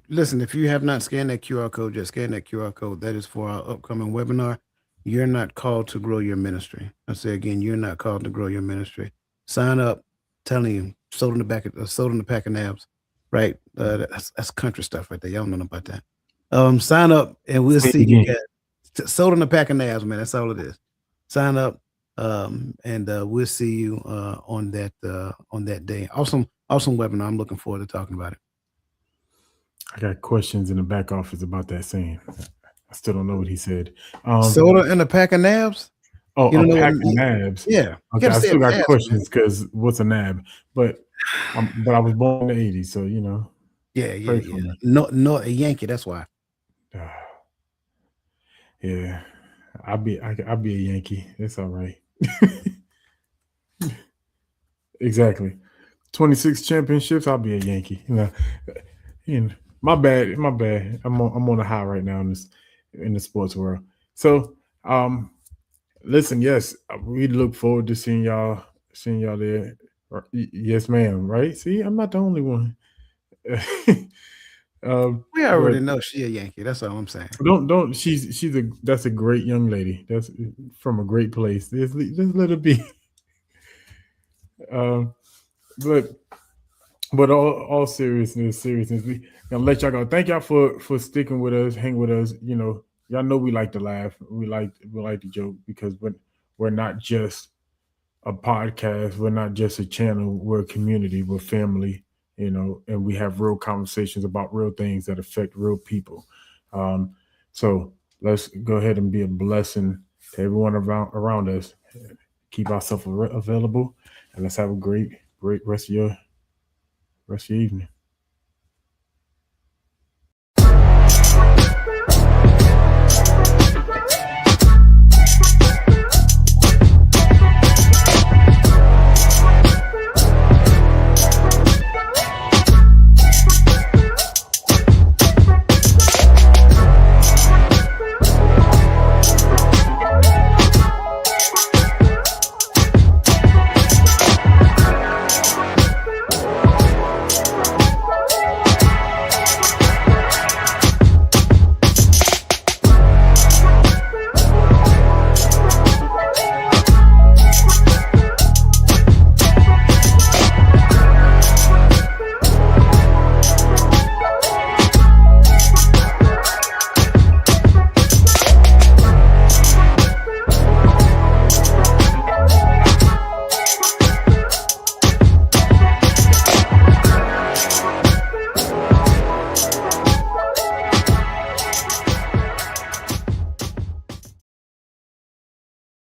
Listen, if you have not scanned that QR code, just scan that QR code. That is for our upcoming webinar. You're not called to grow your ministry. I say again, you're not called to grow your ministry. Sign up. Telling you, sold in the pack of nabs, right? That's country stuff right there. Y'all don't know about that. Sign up and we'll see you guys. Sold in the pack of nabs, man. That's all it is. Sign up, and we'll see you on that day. Awesome webinar. I'm looking forward to talking about it. I got questions in the back office about that saying. I still don't know what he said. Soda and a pack of nabs. Oh, You a don't know what pack of nabs. Yeah. You Okay, gotta I say still it got fast, questions because what's a nab? But I was born in the 80s, so you know. Yeah, Pray for me. No, a Yankee. That's why. Yeah, I'll be a Yankee. It's all right. Exactly. 26 championships. I'll be a Yankee. My bad. My bad. I'm on a high right now in the sports world. So, listen. Yes, we look forward to seeing y'all there. Yes, ma'am. Right? See, I'm not the only one. We But already know she a Yankee. That's all I'm saying. don't. That's a great young lady. That's from a great place. Just let it be. Um, but all seriousness, we gonna let y'all go. Thank y'all for sticking with us, hang with us. You know, y'all know we like to laugh. We like to joke because we're not just a podcast. We're not just a channel. We're a community. We're family. You know, and we have real conversations about real things that affect real people. So let's go ahead and be a blessing to everyone around us. Keep ourselves available, and let's have a great rest of your evening.